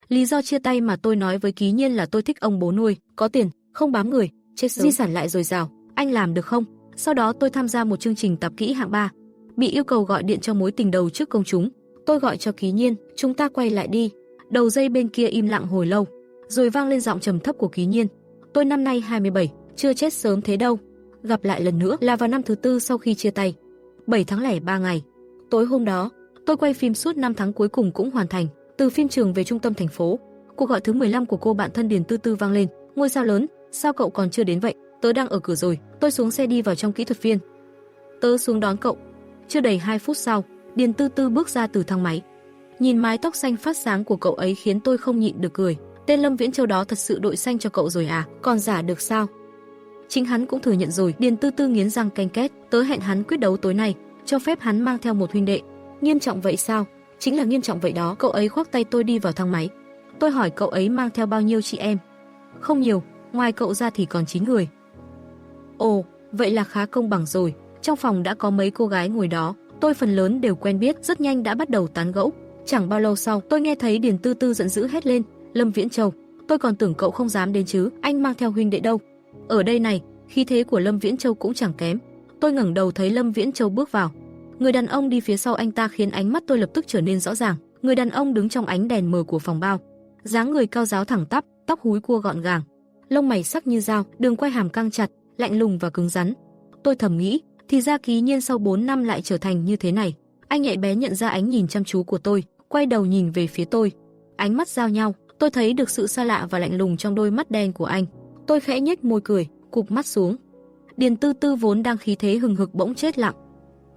Lý do chia tay mà tôi nói với Ký Nhiên là tôi thích ông bố nuôi, có tiền, không bám người, chết sớm. Di sản lại dồi dào, anh làm được không? Sau đó tôi tham gia một chương trình tạp kỹ hạng 3, bị yêu cầu gọi điện cho mối tình đầu trước công chúng. Tôi gọi cho Ký Nhiên, chúng ta quay lại đi. Đầu dây bên kia im lặng hồi lâu, rồi vang lên giọng trầm thấp của Ký Nhiên. Tôi năm nay 27, chưa chết sớm thế đâu. Gặp lại lần nữa là vào năm thứ 4 sau khi chia tay. 7 tháng lẻ 3 ngày. Tối hôm đó, tôi quay phim suốt 5 tháng cuối cùng cũng hoàn thành. Từ phim trường về trung tâm thành phố, cuộc gọi thứ 15 của cô bạn thân Điền Tư Tư vang lên. Ngôi sao lớn, sao cậu còn chưa đến vậy? Tớ đang ở cửa rồi. Tôi xuống xe đi vào trong kỹ thuật viên. Tớ xuống đón cậu. Chưa đầy 2 phút sau, Điền Tư Tư bước ra từ thang máy. Nhìn mái tóc xanh phát sáng của cậu ấy khiến tôi không nhịn được cười. Tên Lâm Viễn Châu đó thật sự đội xanh cho cậu rồi à? Còn giả được sao? Chính hắn cũng thừa nhận rồi. Điền Tư Tư nghiến răng canh két. Tớ hẹn hắn quyết đấu tối nay, cho phép hắn mang theo một huynh đệ. Nghiêm trọng vậy sao? Chính là nghiêm trọng vậy đó. Cậu ấy khoác tay tôi đi vào thang máy. Tôi hỏi cậu ấy mang theo bao nhiêu chị em? Không nhiều, ngoài cậu ra thì còn 9 người. Ồ, vậy là khá công bằng rồi. Trong phòng đã có mấy cô gái ngồi đó, tôi phần lớn đều quen biết, rất nhanh đã bắt đầu tán gẫu. Chẳng bao lâu sau, tôi nghe thấy Điền Tư Tư giận dữ hét lên, Lâm Viễn Châu, tôi còn tưởng cậu không dám đến chứ, anh mang theo huynh đệ đâu. Ở đây này, khí thế của Lâm Viễn Châu cũng chẳng kém. Tôi ngẩng đầu thấy Lâm Viễn Châu bước vào. Người đàn ông đi phía sau anh ta khiến ánh mắt tôi lập tức trở nên rõ ràng. Người đàn ông đứng trong ánh đèn mờ của phòng bao, dáng người cao ráo thẳng tắp, tóc húi cua gọn gàng, lông mày sắc như dao, đường quay hàm căng chặt, lạnh lùng và cứng rắn. Tôi thầm nghĩ, thì ra Ký Nhiên sau 4 năm lại trở thành như thế này. Anh nhạy bén nhận ra ánh nhìn chăm chú của tôi, quay đầu nhìn về phía tôi. Ánh mắt giao nhau, tôi thấy được sự xa lạ và lạnh lùng trong đôi mắt đen của anh. Tôi khẽ nhếch môi cười, cụp mắt xuống. Điền Tư Tư vốn đang khí thế hừng hực bỗng chết lặng.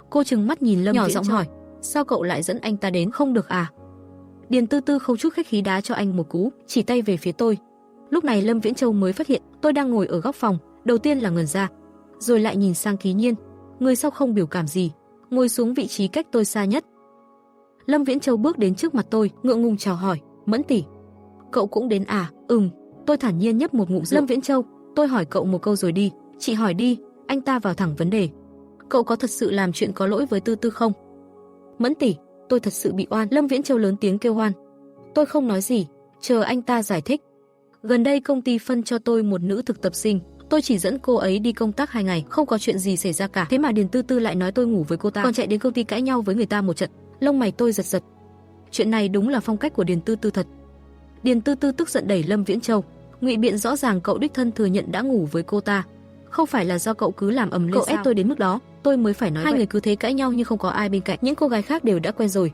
Cô trừng mắt nhìn Lâm Viễn Châu, nhỏ giọng hỏi, sao cậu lại dẫn anh ta đến, không được à? Điền Tư Tư không chút khách khí đá cho anh một cú, chỉ tay về phía tôi. Lúc này Lâm Viễn Châu mới phát hiện tôi đang ngồi ở góc phòng, đầu tiên là ngẩn ra, rồi lại nhìn sang Ký Nhiên. Người sau không biểu cảm gì, ngồi xuống vị trí cách tôi xa nhất. Lâm Viễn Châu bước đến trước mặt tôi, ngượng ngùng chào hỏi, Mẫn tỷ, cậu cũng đến à? Tôi thản nhiên nhấp một ngụm rượu. Lâm Viễn Châu, tôi hỏi cậu một câu rồi đi. Chị hỏi đi. Anh ta vào thẳng vấn đề. Cậu có thật sự làm chuyện có lỗi với Tư Tư không? Mẫn tỷ, tôi thật sự bị oan. Lâm Viễn Châu lớn tiếng kêu oan. Tôi không nói gì, chờ anh ta giải thích. Gần đây công ty phân cho tôi một nữ thực tập sinh, tôi chỉ dẫn cô ấy đi công tác 2 ngày, không có chuyện gì xảy ra cả. Thế mà Điền Tư Tư lại nói tôi ngủ với cô ta, còn chạy đến công ty cãi nhau với người ta một trận. Lông mày tôi giật giật. Chuyện này đúng là phong cách của Điền Tư Tư thật. Điền Tư Tư tức giận đẩy Lâm Viễn Châu, ngụy biện rõ ràng cậu đích thân thừa nhận đã ngủ với cô ta, không phải là do cậu cứ làm ầm lên. Cậu ép tôi đến mức đó, tôi mới phải nói. Hai người cứ thế cãi nhau nhưng không có ai bên cạnh, những cô gái khác đều đã quen rồi,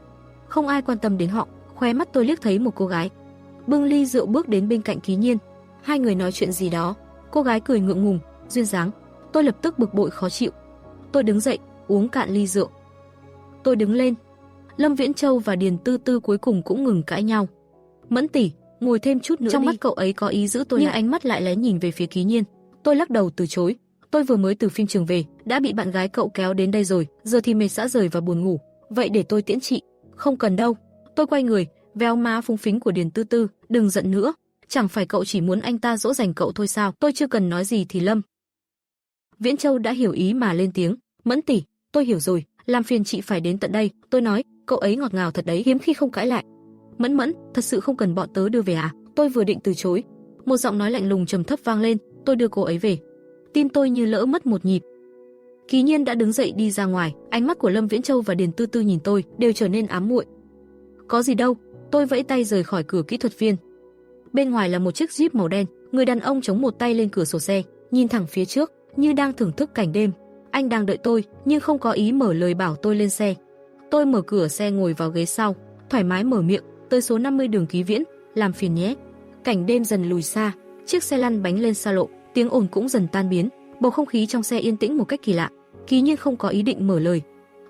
không ai quan tâm đến họ. Khóe mắt tôi liếc thấy một cô gái bưng ly rượu bước đến bên cạnh Ký Nhiên. Hai người nói chuyện gì đó, cô gái cười ngượng ngùng, duyên dáng. Tôi lập tức bực bội khó chịu. Tôi đứng dậy, uống cạn ly rượu. Tôi đứng lên. Lâm Viễn Châu và Điền Tư Tư cuối cùng cũng ngừng cãi nhau. Mẫn tỷ, ngồi thêm chút nữa. Trong mắt cậu ấy có ý giữ tôi, nhưng ánh mắt lại lén nhìn về phía Ký Nhiên. Tôi lắc đầu từ chối. Tôi vừa mới từ phim trường về, đã bị bạn gái cậu kéo đến đây rồi, giờ thì mệt rã rời và buồn ngủ. Vậy để tôi tiễn chị. Không cần đâu. Tôi quay người, véo má phúng phính của Điền Tư Tư. Đừng giận nữa. Chẳng phải cậu chỉ muốn anh ta dỗ dành cậu thôi sao? Tôi chưa cần nói gì thì Lâm Viễn Châu đã hiểu ý mà lên tiếng. Mẫn tỷ, tôi hiểu rồi, làm phiền chị phải đến tận đây. Tôi nói, cậu ấy ngọt ngào thật đấy, hiếm khi không cãi lại. Mẫn, thật sự không cần bọn tớ đưa về à? Tôi vừa định từ chối, một giọng nói lạnh lùng trầm thấp vang lên, tôi đưa cô ấy về. Tim tôi như lỡ mất một nhịp. Ký Nhiên đã đứng dậy đi ra ngoài, ánh mắt của Lâm Viễn Châu và Điền Tư Tư nhìn tôi đều trở nên ám muội. Có gì đâu, tôi vẫy tay rời khỏi cửa kỹ thuật viên. Bên ngoài là một chiếc Jeep màu đen, người đàn ông chống một tay lên cửa sổ xe, nhìn thẳng phía trước như đang thưởng thức cảnh đêm. Anh đang đợi tôi, nhưng không có ý mở lời bảo tôi lên xe. Tôi mở cửa xe ngồi vào ghế sau, thoải mái mở miệng, tới số 50 đường Ký Viễn, làm phiền nhé. Cảnh đêm dần lùi xa, chiếc xe lăn bánh lên xa lộ, tiếng ồn cũng dần tan biến, bầu không khí trong xe yên tĩnh một cách kỳ lạ. Ký Nhiên không có ý định mở lời.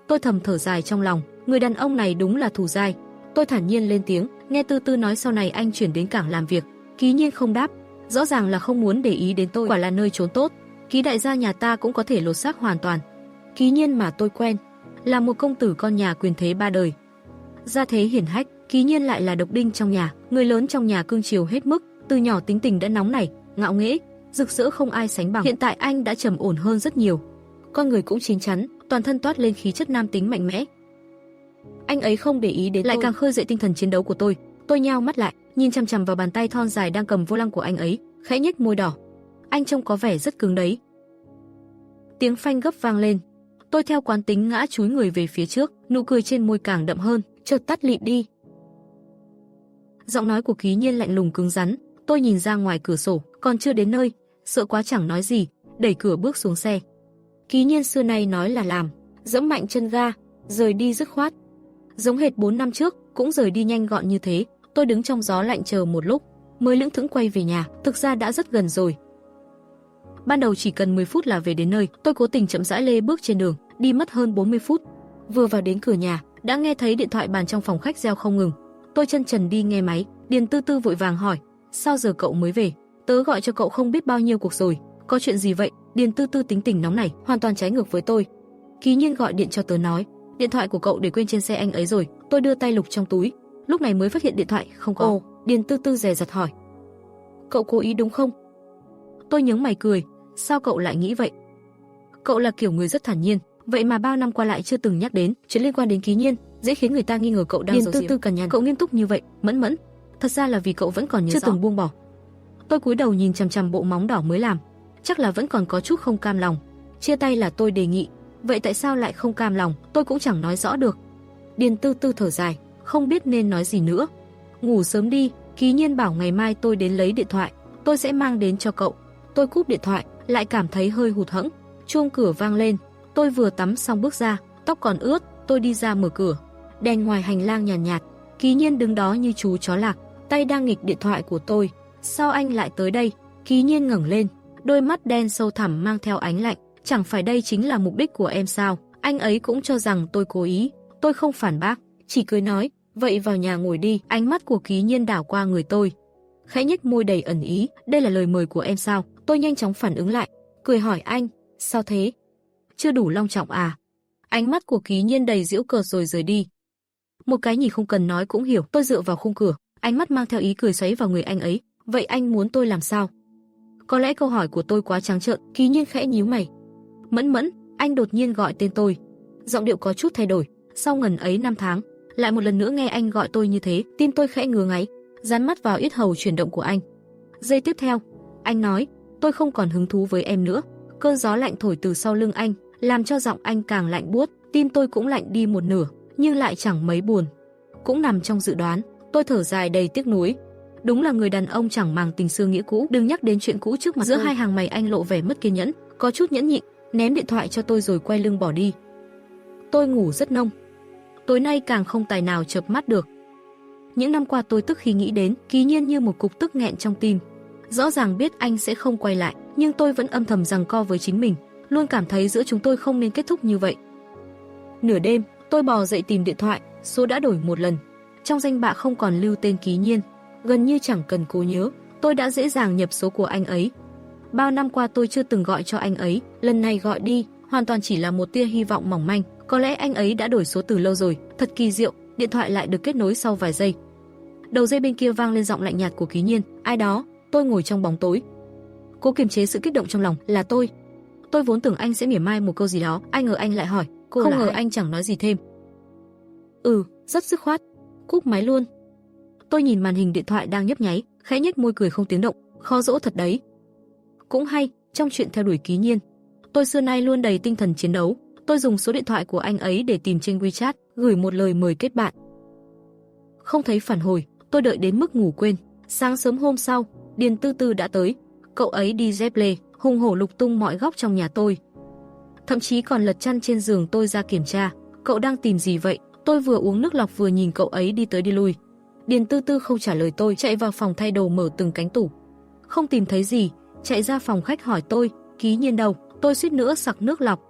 Tôi thầm thở dài trong lòng, người đàn ông này đúng là thù dai. Tôi thản nhiên lên tiếng, nghe Tư Tư nói sau này anh chuyển đến cảng làm việc. Ký Nhiên không đáp, rõ ràng là không muốn để ý đến tôi. Quả là nơi trốn tốt, Ký đại gia nhà ta cũng có thể lột xác hoàn toàn. Ký Nhiên mà tôi quen là một công tử con nhà quyền thế 3 đời, gia thế hiển hách. Ký Nhiên lại là độc đinh trong nhà, người lớn trong nhà cưng chiều hết mức. Từ nhỏ tính tình đã nóng nảy, ngạo nghễ, rực rỡ không ai sánh bằng. Hiện tại anh đã trầm ổn hơn rất nhiều, con người cũng chín chắn, toàn thân toát lên khí chất nam tính mạnh mẽ. Anh ấy không để ý đến lại càng khơi dậy tinh thần chiến đấu của tôi. Tôi nheo mắt lại, nhìn chằm chằm vào bàn tay thon dài đang cầm vô lăng của anh ấy, khẽ nhếch môi đỏ. Anh trông có vẻ rất cứng đấy. Tiếng phanh gấp vang lên. Tôi theo quán tính ngã chúi người về phía trước, nụ cười trên môi càng đậm hơn, chợt tắt lịm đi. Giọng nói của Ký Nhiên lạnh lùng cứng rắn. Tôi nhìn ra ngoài cửa sổ, còn chưa đến nơi, sợ quá chẳng nói gì, đẩy cửa bước xuống xe. Ký Nhiên xưa nay nói là làm, giẫm mạnh chân ga, rời đi dứt khoát. Giống hệt 4 năm trước, cũng rời đi nhanh gọn như thế. Tôi đứng trong gió lạnh chờ một lúc, mới lững thững quay về nhà, thực ra đã rất gần rồi. Ban đầu chỉ cần 10 phút là về đến nơi, tôi cố tình chậm rãi lê bước trên đường, đi mất hơn 40 phút. Vừa vào đến cửa nhà, đã nghe thấy điện thoại bàn trong phòng khách reo không ngừng. Tôi chân trần đi nghe máy, Điền Tư Tư vội vàng hỏi, sao giờ cậu mới về? Tớ gọi cho cậu không biết bao nhiêu cuộc rồi, có chuyện gì vậy? Điền Tư Tư tính tình nóng này, hoàn toàn trái ngược với tôi. Ký Nhiên gọi điện cho tớ nói, điện thoại của cậu để quên trên xe anh ấy rồi. Tôi đưa tay lục trong túi, lúc này mới phát hiện điện thoại không có. Ồ, Điền Tư Tư dè dặt hỏi, cậu cố ý đúng không? Tôi nhướng mày cười, sao cậu lại nghĩ vậy? Cậu là kiểu người rất thản nhiên, vậy mà bao năm qua lại chưa từng nhắc đến chuyện liên quan đến Ký Nhiên, dễ khiến người ta nghi ngờ cậu đang giấu giếm. Điền Tư Tư cằn nhằn, cậu nghiêm túc như vậy, Mẫn Mẫn, thật ra là vì cậu vẫn còn nhớ chưa từng buông bỏ. Tôi cúi đầu nhìn chằm chằm bộ móng đỏ mới làm, chắc là vẫn còn có chút không cam lòng. Chia tay là tôi đề nghị, vậy tại sao lại không cam lòng, tôi cũng chẳng nói rõ được. Điền Tư Tư thở dài, không biết nên nói gì nữa. Ngủ sớm đi, Ký Nhiên bảo ngày mai tôi đến lấy điện thoại, tôi sẽ mang đến cho cậu. Tôi cúp điện thoại, lại cảm thấy hơi hụt hẫng. Chuông cửa vang lên, tôi vừa tắm xong bước ra, tóc còn ướt, tôi đi ra mở cửa. Đèn ngoài hành lang nhàn nhạt, Ký Nhiên đứng đó như chú chó lạc, tay đang nghịch điện thoại của tôi. Sao anh lại tới đây? Ký Nhiên ngẩng lên, đôi mắt đen sâu thẳm mang theo ánh lạnh. Chẳng phải đây chính là mục đích của em sao? Anh ấy cũng cho rằng tôi cố ý. Tôi không phản bác, chỉ cười nói, vậy vào nhà ngồi đi. Ánh mắt của Ký Nhiên đảo qua người tôi, khẽ nhếch môi đầy ẩn ý. Đây là lời mời của em sao? Tôi nhanh chóng phản ứng lại, cười hỏi anh, sao thế? Chưa đủ long trọng à? Ánh mắt của Ký Nhiên đầy giễu cợt rồi rời đi. Một cái nhìn không cần nói cũng hiểu. Tôi dựa vào khung cửa, ánh mắt mang theo ý cười xoáy vào người anh ấy. Vậy anh muốn tôi làm sao? Có lẽ câu hỏi của tôi quá trắng trợn. Ký Nhiên khẽ nhíu mày. Mẫn Mẫn, anh đột nhiên gọi tên tôi, giọng điệu có chút thay đổi. Sau ngần ấy năm tháng, lại một lần nữa nghe anh gọi tôi như thế, tim tôi khẽ ngứa ngáy, dán mắt vào yết hầu chuyển động của anh. Giây tiếp theo, anh nói, tôi không còn hứng thú với em nữa. Cơn gió lạnh thổi từ sau lưng anh, làm cho giọng anh càng lạnh buốt. Tim tôi cũng lạnh đi một nửa, nhưng lại chẳng mấy buồn. Cũng nằm trong dự đoán. Tôi thở dài đầy tiếc nuối. Đúng là người đàn ông chẳng màng tình xưa nghĩa cũ. Đừng nhắc đến chuyện cũ trước mặt. Giữa hai hàng mày anh lộ vẻ mất kiên nhẫn, có chút nhẫn nhịn, ném điện thoại cho tôi rồi quay lưng bỏ đi. Tôi ngủ rất nông, tối nay càng không tài nào chợp mắt được. Những năm qua tôi tức khi nghĩ đến Ký Nhiên như một cục tức nghẹn trong tim. Rõ ràng biết anh sẽ không quay lại, nhưng tôi vẫn âm thầm giằng co với chính mình, luôn cảm thấy giữa chúng tôi không nên kết thúc như vậy. Nửa đêm, tôi bò dậy tìm điện thoại, số đã đổi một lần. Trong danh bạ không còn lưu tên Ký Nhiên, gần như chẳng cần cố nhớ, tôi đã dễ dàng nhập số của anh ấy. Bao năm qua tôi chưa từng gọi cho anh ấy, lần này gọi đi, hoàn toàn chỉ là một tia hy vọng mỏng manh. Có lẽ anh ấy đã đổi số từ lâu rồi. Thật kỳ diệu, điện thoại lại được kết nối sau vài giây. Đầu dây bên kia vang lên giọng lạnh nhạt của Ký Nhiên. Ai đó? Tôi ngồi trong bóng tối, cố kiềm chế sự kích động trong lòng. Là tôi. Tôi vốn tưởng anh sẽ mỉa mai một câu gì đó, ai ngờ anh lại hỏi. Cô không ngờ anh chẳng nói gì thêm. Rất dứt khoát. Cúp máy luôn. Tôi nhìn màn hình điện thoại đang nhấp nháy, khẽ nhếch môi cười không tiếng động. Khó dỗ thật đấy. Cũng hay, trong chuyện theo đuổi Ký Nhiên, tôi xưa nay luôn đầy tinh thần chiến đấu. Tôi dùng số điện thoại của anh ấy để tìm trên WeChat, gửi một lời mời kết bạn. Không thấy phản hồi, tôi đợi đến mức ngủ quên. Sáng sớm hôm sau, Điền Tư Tư đã tới. Cậu ấy đi dép lê, hùng hổ lục tung mọi góc trong nhà tôi, thậm chí còn lật chăn trên giường tôi ra kiểm tra. Cậu đang tìm gì vậy? Tôi vừa uống nước lọc vừa nhìn cậu ấy đi tới đi lui. Điền Tư Tư không trả lời tôi, chạy vào phòng thay đồ mở từng cánh tủ. Không tìm thấy gì, chạy ra phòng khách hỏi tôi, Ký Nhiên đâu? Tôi suýt nữa sặc nước lọc.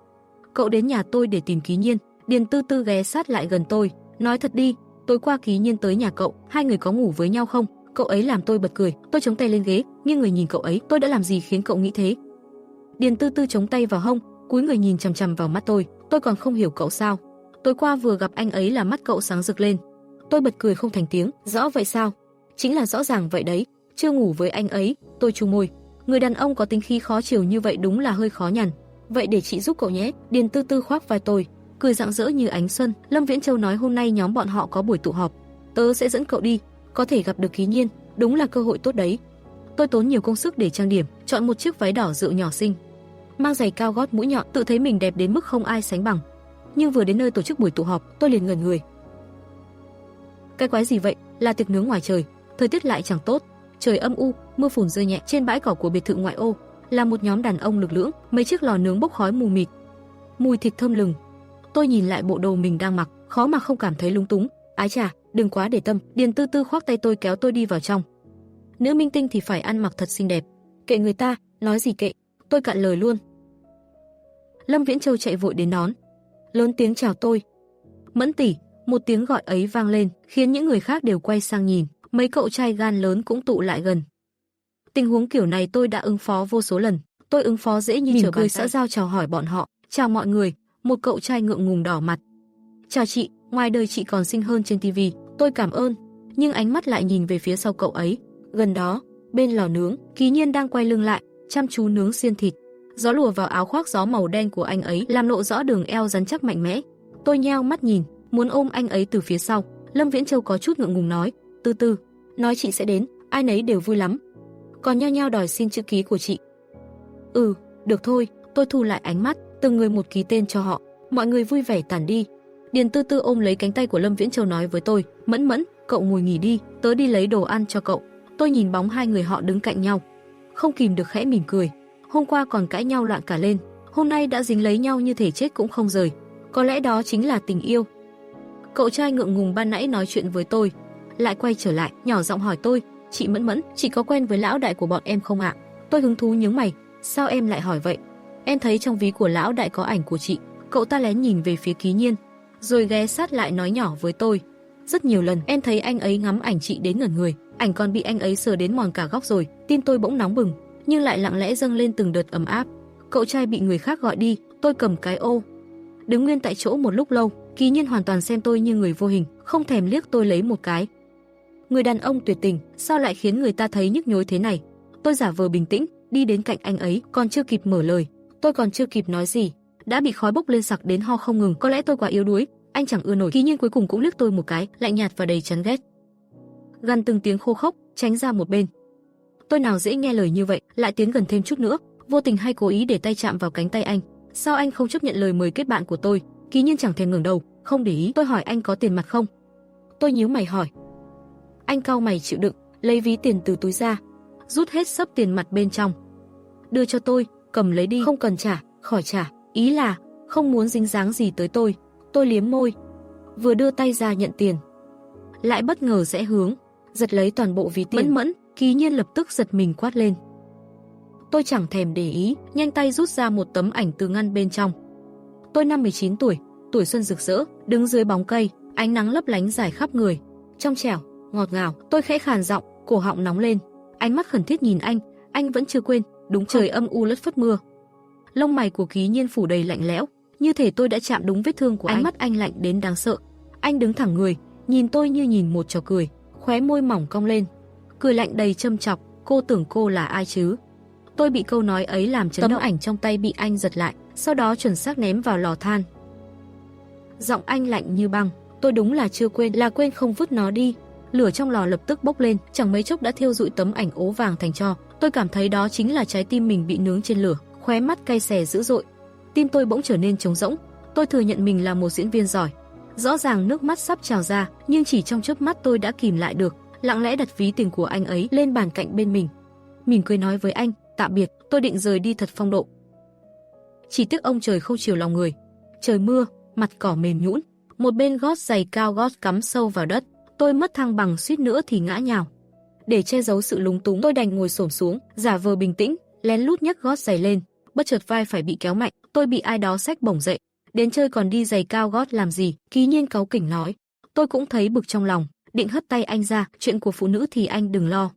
Cậu đến nhà tôi để tìm Ký Nhiên. Điền Tư Tư ghé sát lại gần tôi, nói thật đi, tối qua Ký Nhiên tới nhà cậu, hai người có ngủ với nhau không? Cậu ấy làm tôi bật cười. Tôi chống tay lên ghế, nghiêng người nhìn cậu ấy. Tôi đã làm gì khiến cậu nghĩ thế? Điền Tư Tư chống tay vào hông, cúi người nhìn chằm chằm vào mắt tôi. Tôi còn không hiểu cậu sao? Tối qua vừa gặp anh ấy là mắt cậu sáng rực lên. Tôi bật cười không thành tiếng. Rõ vậy sao? Chính là rõ ràng vậy đấy. Chưa ngủ với anh ấy. Tôi chu môi. Người đàn ông có tính khí khó chiều như vậy đúng là hơi khó nhằn. Vậy để chị giúp cậu nhé. Điền Tư Tư khoác vai tôi, cười rạng rỡ như ánh xuân. Lâm Viễn Châu nói hôm nay nhóm bọn họ có buổi tụ họp, tớ sẽ dẫn cậu đi. có thể gặp được Ký Nhiên, đúng là cơ hội tốt đấy. Tôi tốn nhiều công sức để trang điểm, chọn một chiếc váy đỏ rượu nhỏ xinh, mang giày cao gót mũi nhọn, tự thấy mình đẹp đến mức không ai sánh bằng. Nhưng vừa đến nơi tổ chức buổi tụ họp, tôi liền ngẩn người. Cái quái gì vậy? Là tiệc nướng ngoài trời, thời tiết lại chẳng tốt, trời âm u, mưa phùn rơi nhẹ. Trên bãi cỏ của biệt thự ngoại ô là một nhóm đàn ông lực lưỡng, mấy chiếc lò nướng bốc khói mù mịt, mùi thịt thơm lừng. Tôi nhìn lại bộ đồ mình đang mặc, khó mà không cảm thấy lúng túng. Ái chà, đừng quá để tâm. Điền Tư Tư khoác tay tôi kéo tôi đi vào trong. Nữ minh tinh thì phải ăn mặc thật xinh đẹp. Kệ người ta, nói gì kệ. Tôi cạn lời luôn. Lâm Viễn Châu chạy vội đến đón, lớn tiếng chào tôi. Mẫn tỷ. Một tiếng gọi ấy vang lên, khiến những người khác đều quay sang nhìn. Mấy cậu trai gan lớn cũng tụ lại gần. Tình huống kiểu này tôi đã ứng phó vô số lần. Tôi ứng phó dễ như trở bàn tay, xã giao chào hỏi bọn họ. Chào mọi người. Một cậu trai ngượng ngùng đỏ mặt. Chào chị, ngoài đời chị còn xinh hơn trên tivi. Tôi cảm ơn. Nhưng ánh mắt lại nhìn về phía sau cậu ấy. Gần đó, bên lò nướng, Ký Nhiên đang quay lưng lại, chăm chú nướng xiên thịt. Gió lùa vào áo khoác gió màu đen của anh ấy, làm lộ rõ đường eo rắn chắc mạnh mẽ. Tôi nheo mắt nhìn, muốn ôm anh ấy từ phía sau. Lâm Viễn Châu có chút ngượng ngùng nói, Tư Tư, nói chị sẽ đến, ai nấy đều vui lắm. Còn nhao nhao đòi xin chữ ký của chị. Được thôi. Tôi thu lại ánh mắt, từng người một ký tên cho họ. Mọi người vui vẻ tản đi. Điền Tư Tư ôm lấy cánh tay của Lâm Viễn Châu nói với tôi, Mẫn Mẫn, cậu ngồi nghỉ đi, tớ đi lấy đồ ăn cho cậu. Tôi nhìn bóng hai người họ đứng cạnh nhau, không kìm được khẽ mỉm cười. Hôm qua còn cãi nhau loạn cả lên, hôm nay đã dính lấy nhau như thể chết cũng không rời. Có lẽ đó chính là tình yêu. Cậu trai ngượng ngùng ban nãy nói chuyện với tôi lại quay trở lại, nhỏ giọng hỏi tôi, chị Mẫn Mẫn, chị có quen với lão đại của bọn em không ạ? Tôi hứng thú nhướng mày, sao em lại hỏi vậy? Em thấy trong ví của lão đại có ảnh của chị. Cậu ta lén nhìn về phía Ký Nhiên, rồi ghé sát lại nói nhỏ với tôi, rất nhiều lần em thấy anh ấy ngắm ảnh chị đến ngẩn người, ảnh còn bị anh ấy sờ đến mòn cả góc rồi. Tim tôi bỗng nóng bừng, nhưng lại lặng lẽ dâng lên từng đợt ấm áp. Cậu trai bị người khác gọi đi, tôi cầm cái ô, đứng nguyên tại chỗ một lúc lâu. Ký Nhiên hoàn toàn xem tôi như người vô hình, không thèm liếc tôi lấy một cái. Người đàn ông tuyệt tình, sao lại khiến người ta thấy nhức nhối thế này? Tôi giả vờ bình tĩnh, đi đến cạnh anh ấy, còn chưa kịp mở lời, tôi còn chưa kịp nói gì, đã bị khói bốc lên sặc đến ho không ngừng. Có lẽ tôi quá yếu đuối, anh chẳng ưa nổi. Ký Nhiên cuối cùng cũng liếc tôi một cái, lạnh nhạt và đầy chán ghét, gằn từng tiếng khô khốc, tránh ra một bên. Tôi nào dễ nghe lời như vậy, lại tiến gần thêm chút nữa, vô tình hay cố ý để tay chạm vào cánh tay anh. Sao anh không chấp nhận lời mời kết bạn của tôi? Ký Nhiên chẳng thèm ngẩng đầu, không để ý. Tôi hỏi anh có tiền mặt không? Tôi nhíu mày hỏi. Anh cau mày chịu đựng, lấy ví tiền từ túi ra, rút hết xấp tiền mặt bên trong, đưa cho tôi, cầm lấy đi, không cần trả, khỏi trả. Ý là không muốn dính dáng gì tới tôi. Tôi liếm môi, vừa đưa tay ra nhận tiền, lại bất ngờ rẽ hướng, giật lấy toàn bộ ví tiền. Mẫn Mẫn, Ký Nhiên lập tức giật mình quát lên. Tôi chẳng thèm để ý, nhanh tay rút ra một tấm ảnh từ ngăn bên trong. Tôi năm 19 tuổi, tuổi xuân rực rỡ, đứng dưới bóng cây, ánh nắng lấp lánh rải khắp người, trong trẻo, ngọt ngào. Tôi khẽ khàn giọng, cổ họng nóng lên, ánh mắt khẩn thiết nhìn anh vẫn chưa quên, đúng trời âm u lất phất mưa. Lông mày của Ký Nhiên phủ đầy lạnh lẽo, như thể tôi đã chạm đúng vết thương của anh. Ánh mắt anh lạnh đến đáng sợ. Anh đứng thẳng người, nhìn tôi như nhìn một trò cười, khóe môi mỏng cong lên, cười lạnh đầy châm chọc. Cô tưởng cô là ai chứ? Tôi bị câu nói ấy làm chấn động. Tấm ảnh trong tay bị anh giật lại, sau đó chuẩn xác ném vào lò than. Giọng anh lạnh như băng. Tôi đúng là chưa quên, là quên không vứt nó đi. Lửa trong lò lập tức bốc lên, chẳng mấy chốc đã thiêu rụi tấm ảnh ố vàng thành tro. Tôi cảm thấy đó chính là trái tim mình bị nướng trên lửa, khóe mắt cay xè dữ dội. Tim tôi bỗng trở nên trống rỗng. Tôi thừa nhận mình là một diễn viên giỏi. Rõ ràng nước mắt sắp trào ra, nhưng chỉ trong chớp mắt tôi đã kìm lại được, lặng lẽ đặt ví tiền của anh ấy lên bàn cạnh bên mình, mỉm cười nói với anh, tạm biệt. Tôi định rời đi thật phong độ. Chỉ tiếc ông trời không chiều lòng người. Trời mưa, mặt cỏ mềm nhũn, một bên gót giày cao gót cắm sâu vào đất. Tôi mất thăng bằng, suýt nữa thì ngã nhào. Để che giấu sự lúng túng, tôi đành ngồi xổm xuống, giả vờ bình tĩnh, lén lút nhấc gót giày lên. Bất chợt vai phải bị kéo mạnh, tôi bị ai đó xách bổng dậy. Đến chơi còn đi giày cao gót làm gì? Ký Nhiên cáu kỉnh nói. Tôi cũng thấy bực trong lòng, định hất tay anh ra, chuyện của phụ nữ thì anh đừng lo.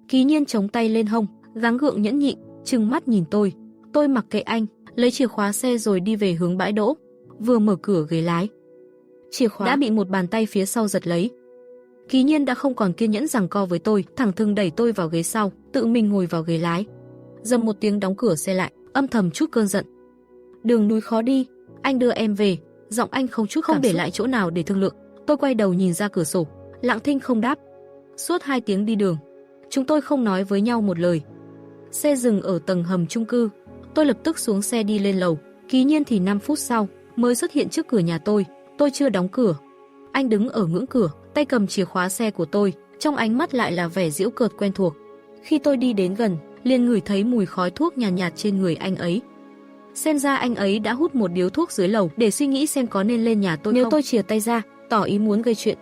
Ký Nhiên chống tay lên hông, gắng gượng nhẫn nhịn, trừng mắt nhìn tôi. Tôi mặc kệ anh, lấy chìa khóa xe rồi đi về hướng bãi đỗ. Vừa mở cửa ghế lái, chìa khóa đã bị một bàn tay phía sau giật lấy. Ký Nhiên đã không còn kiên nhẫn giằng co với tôi, thẳng thừng đẩy tôi vào ghế sau, tự mình ngồi vào ghế lái. Dầm một tiếng đóng cửa xe lại, âm thầm chút cơn giận. Đường núi khó đi, anh đưa em về. Giọng anh không chút không để lại chỗ nào để thương lượng. Tôi quay đầu nhìn ra cửa sổ, lặng thinh không đáp. Suốt 2 tiếng đi đường, chúng tôi không nói với nhau một lời. Xe dừng ở tầng hầm chung cư, tôi lập tức xuống xe đi lên lầu. Ký Nhiên thì 5 phút sau mới xuất hiện trước cửa nhà tôi chưa đóng cửa. Anh đứng ở ngưỡng cửa, tay cầm chìa khóa xe của tôi, trong ánh mắt lại là vẻ giễu cợt quen thuộc. Khi tôi đi đến gần, liền ngửi thấy mùi khói thuốc nhàn nhạt trên người anh ấy. Xem ra anh ấy đã hút một điếu thuốc dưới lầu để suy nghĩ xem có nên lên nhà tôi không. Nếu tôi chìa tay ra, tỏ ý muốn gây chuyện.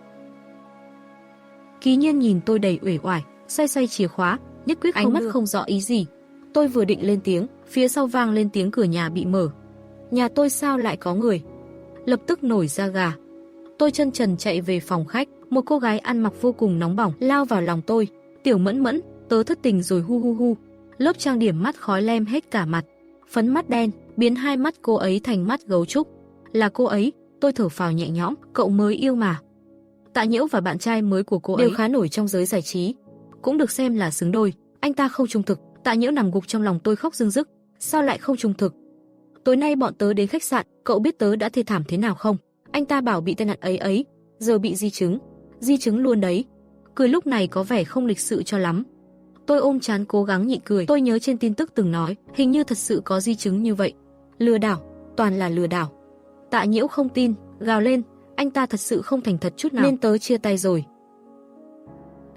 Ký Nhiên nhìn tôi đầy uể oải, xoay xoay chìa khóa, nhất quyết ánh mắt không rõ ý gì. Tôi vừa định lên tiếng, phía sau vang lên tiếng cửa nhà bị mở. Nhà tôi sao lại có người? Lập tức nổi da gà. Tôi chân trần chạy về phòng khách, một cô gái ăn mặc vô cùng nóng bỏng lao vào lòng tôi. Tiểu Mẫn Mẫn, tớ thất tình rồi hu hu hu. Lớp trang điểm mắt khói lem hết cả mặt, phấn mắt đen biến hai mắt cô ấy thành mắt gấu trúc. Là cô ấy, tôi thở phào nhẹ nhõm, cậu mới yêu mà. Tạ Nhiễu và bạn trai mới của cô ấy đều khá nổi trong giới giải trí, cũng được xem là xứng đôi. Anh ta không trung thực, Tạ Nhiễu nằm gục trong lòng tôi khóc rưng rức. Sao lại không trung thực? Tối nay bọn tớ đến khách sạn, cậu biết tớ đã thê thảm thế nào không? Anh ta bảo bị tai nạn ấy, giờ bị di chứng luôn đấy. Cười lúc này có vẻ không lịch sự cho lắm. Tôi ôm trán cố gắng nhịn cười. Tôi nhớ trên tin tức từng nói, hình như thật sự có di chứng như vậy. Lừa đảo, toàn là lừa đảo. Tạ Nhiễu không tin, gào lên, anh ta thật sự không thành thật chút nào. Nên tớ chia tay rồi.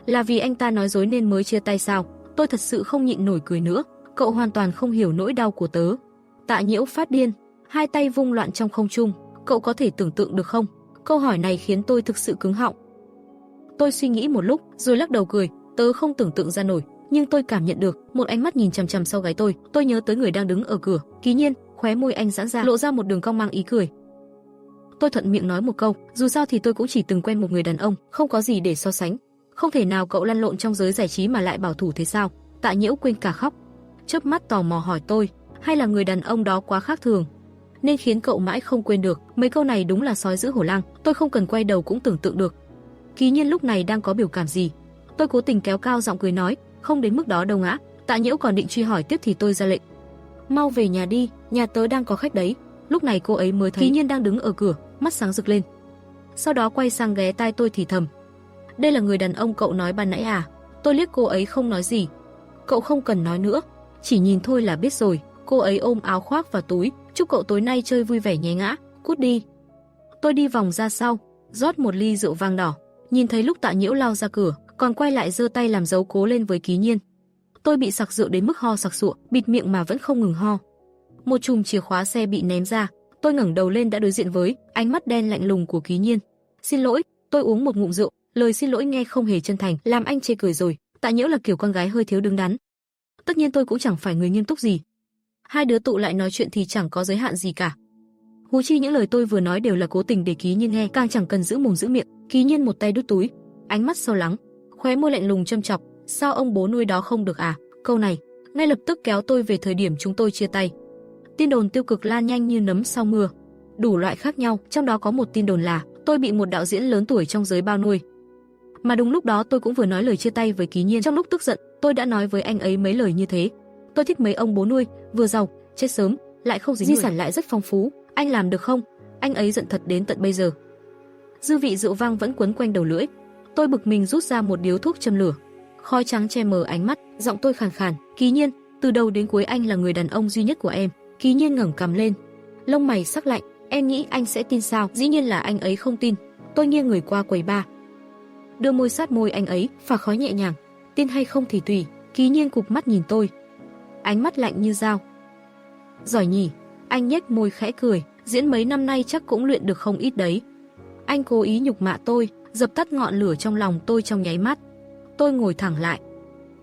Là vì anh ta nói dối nên mới chia tay sao? Tôi thật sự không nhịn nổi cười nữa. Cậu hoàn toàn không hiểu nỗi đau của tớ. Tạ Nhiễu phát điên, hai tay vung loạn trong không trung. Cậu có thể tưởng tượng được không? Câu hỏi này khiến tôi thực sự cứng họng. Tôi suy nghĩ một lúc, rồi lắc đầu cười. Tớ không tưởng tượng ra nổi, nhưng tôi cảm nhận được một ánh mắt nhìn chằm chằm sau gáy tôi. Tôi nhớ tới người đang đứng ở cửa. Ký Nhiên, khóe môi anh giãn ra, lộ ra một đường cong mang ý cười. Tôi thuận miệng nói một câu, dù sao thì tôi cũng chỉ từng quen một người đàn ông, không có gì để so sánh. Không thể nào cậu lăn lộn trong giới giải trí mà lại bảo thủ thế sao? Tạ Nhiễu quên cả khóc, chớp mắt tò mò hỏi tôi, hay là người đàn ông đó quá khác thường, nên khiến cậu mãi không quên được. Mấy câu này đúng là sói giữ hổ lang, tôi không cần quay đầu cũng tưởng tượng được. Ký Nhiên lúc này đang có biểu cảm gì. Tôi cố tình kéo cao giọng cười nói, không đến mức đó đâu ngã. Tạ Nhiễu còn định truy hỏi tiếp thì tôi ra lệnh, mau về nhà đi, nhà tớ đang có khách đấy. Lúc này cô ấy mới thấy Ký Nhiên đang đứng ở cửa, mắt sáng rực lên. Sau đó quay sang ghé tai tôi thì thầm, đây là người đàn ông cậu nói ban nãy à? Tôi liếc cô ấy không nói gì. Cậu không cần nói nữa, chỉ nhìn thôi là biết rồi. Cô ấy ôm áo khoác và túi, chúc cậu tối nay chơi vui vẻ nhé ngã, cút đi. Tôi đi vòng ra sau, rót một ly rượu vang đỏ. Nhìn thấy lúc Tạ Nhiễu lao ra cửa, còn quay lại giơ tay làm dấu cố lên với Ký Nhiên. Tôi bị sặc rượu đến mức ho sặc sụa, bịt miệng mà vẫn không ngừng ho. Một chùm chìa khóa xe bị ném ra, tôi ngẩng đầu lên đã đối diện với ánh mắt đen lạnh lùng của Ký Nhiên. Xin lỗi, tôi uống một ngụm rượu, lời xin lỗi nghe không hề chân thành, làm anh chê cười rồi. Tạ Nhiễu là kiểu con gái hơi thiếu đứng đắn. Tất nhiên tôi cũng chẳng phải người nghiêm túc gì. Hai đứa tụ lại nói chuyện thì chẳng có giới hạn gì cả. Huống chi những lời tôi vừa nói đều là cố tình để Ký Nhiên nghe, càng chẳng cần giữ mồm giữ miệng. Ký Nhiên một tay đút túi, ánh mắt sâu lắng, khóe môi lạnh lùng châm chọc, sao ông bố nuôi đó không được à? Câu này ngay lập tức kéo tôi về thời điểm chúng tôi chia tay. Tin đồn tiêu cực lan nhanh như nấm sau mưa, đủ loại khác nhau, trong đó có một tin đồn là tôi bị một đạo diễn lớn tuổi trong giới bao nuôi. Mà đúng lúc đó tôi cũng vừa nói lời chia tay với Ký Nhiên. Trong lúc tức giận, tôi đã nói với anh ấy mấy lời như thế. Tôi thích mấy ông bố nuôi, vừa giàu, chết sớm, lại không dính người, di sản lại rất phong phú, anh làm được không? Anh ấy giận thật đến tận bây giờ. Dư vị rượu vang vẫn quấn quanh đầu lưỡi. Tôi bực mình rút ra một điếu thuốc châm lửa. Khói trắng che mờ ánh mắt, giọng tôi khàn khàn, Ký Nhiên, từ đầu đến cuối anh là người đàn ông duy nhất của em. Ký Nhiên ngẩng cằm lên, lông mày sắc lạnh, em nghĩ anh sẽ tin sao? Dĩ nhiên là anh ấy không tin. Tôi nghiêng người qua quầy bar, đưa môi sát môi anh ấy, phả khói nhẹ nhàng. Tin hay không thì tùy. Ký Nhiên cụp mắt nhìn tôi, ánh mắt lạnh như dao. Giỏi nhỉ? Anh nhếch môi khẽ cười, diễn mấy năm nay chắc cũng luyện được không ít đấy. Anh cố ý nhục mạ tôi, dập tắt ngọn lửa trong lòng tôi trong nháy mắt. Tôi ngồi thẳng lại,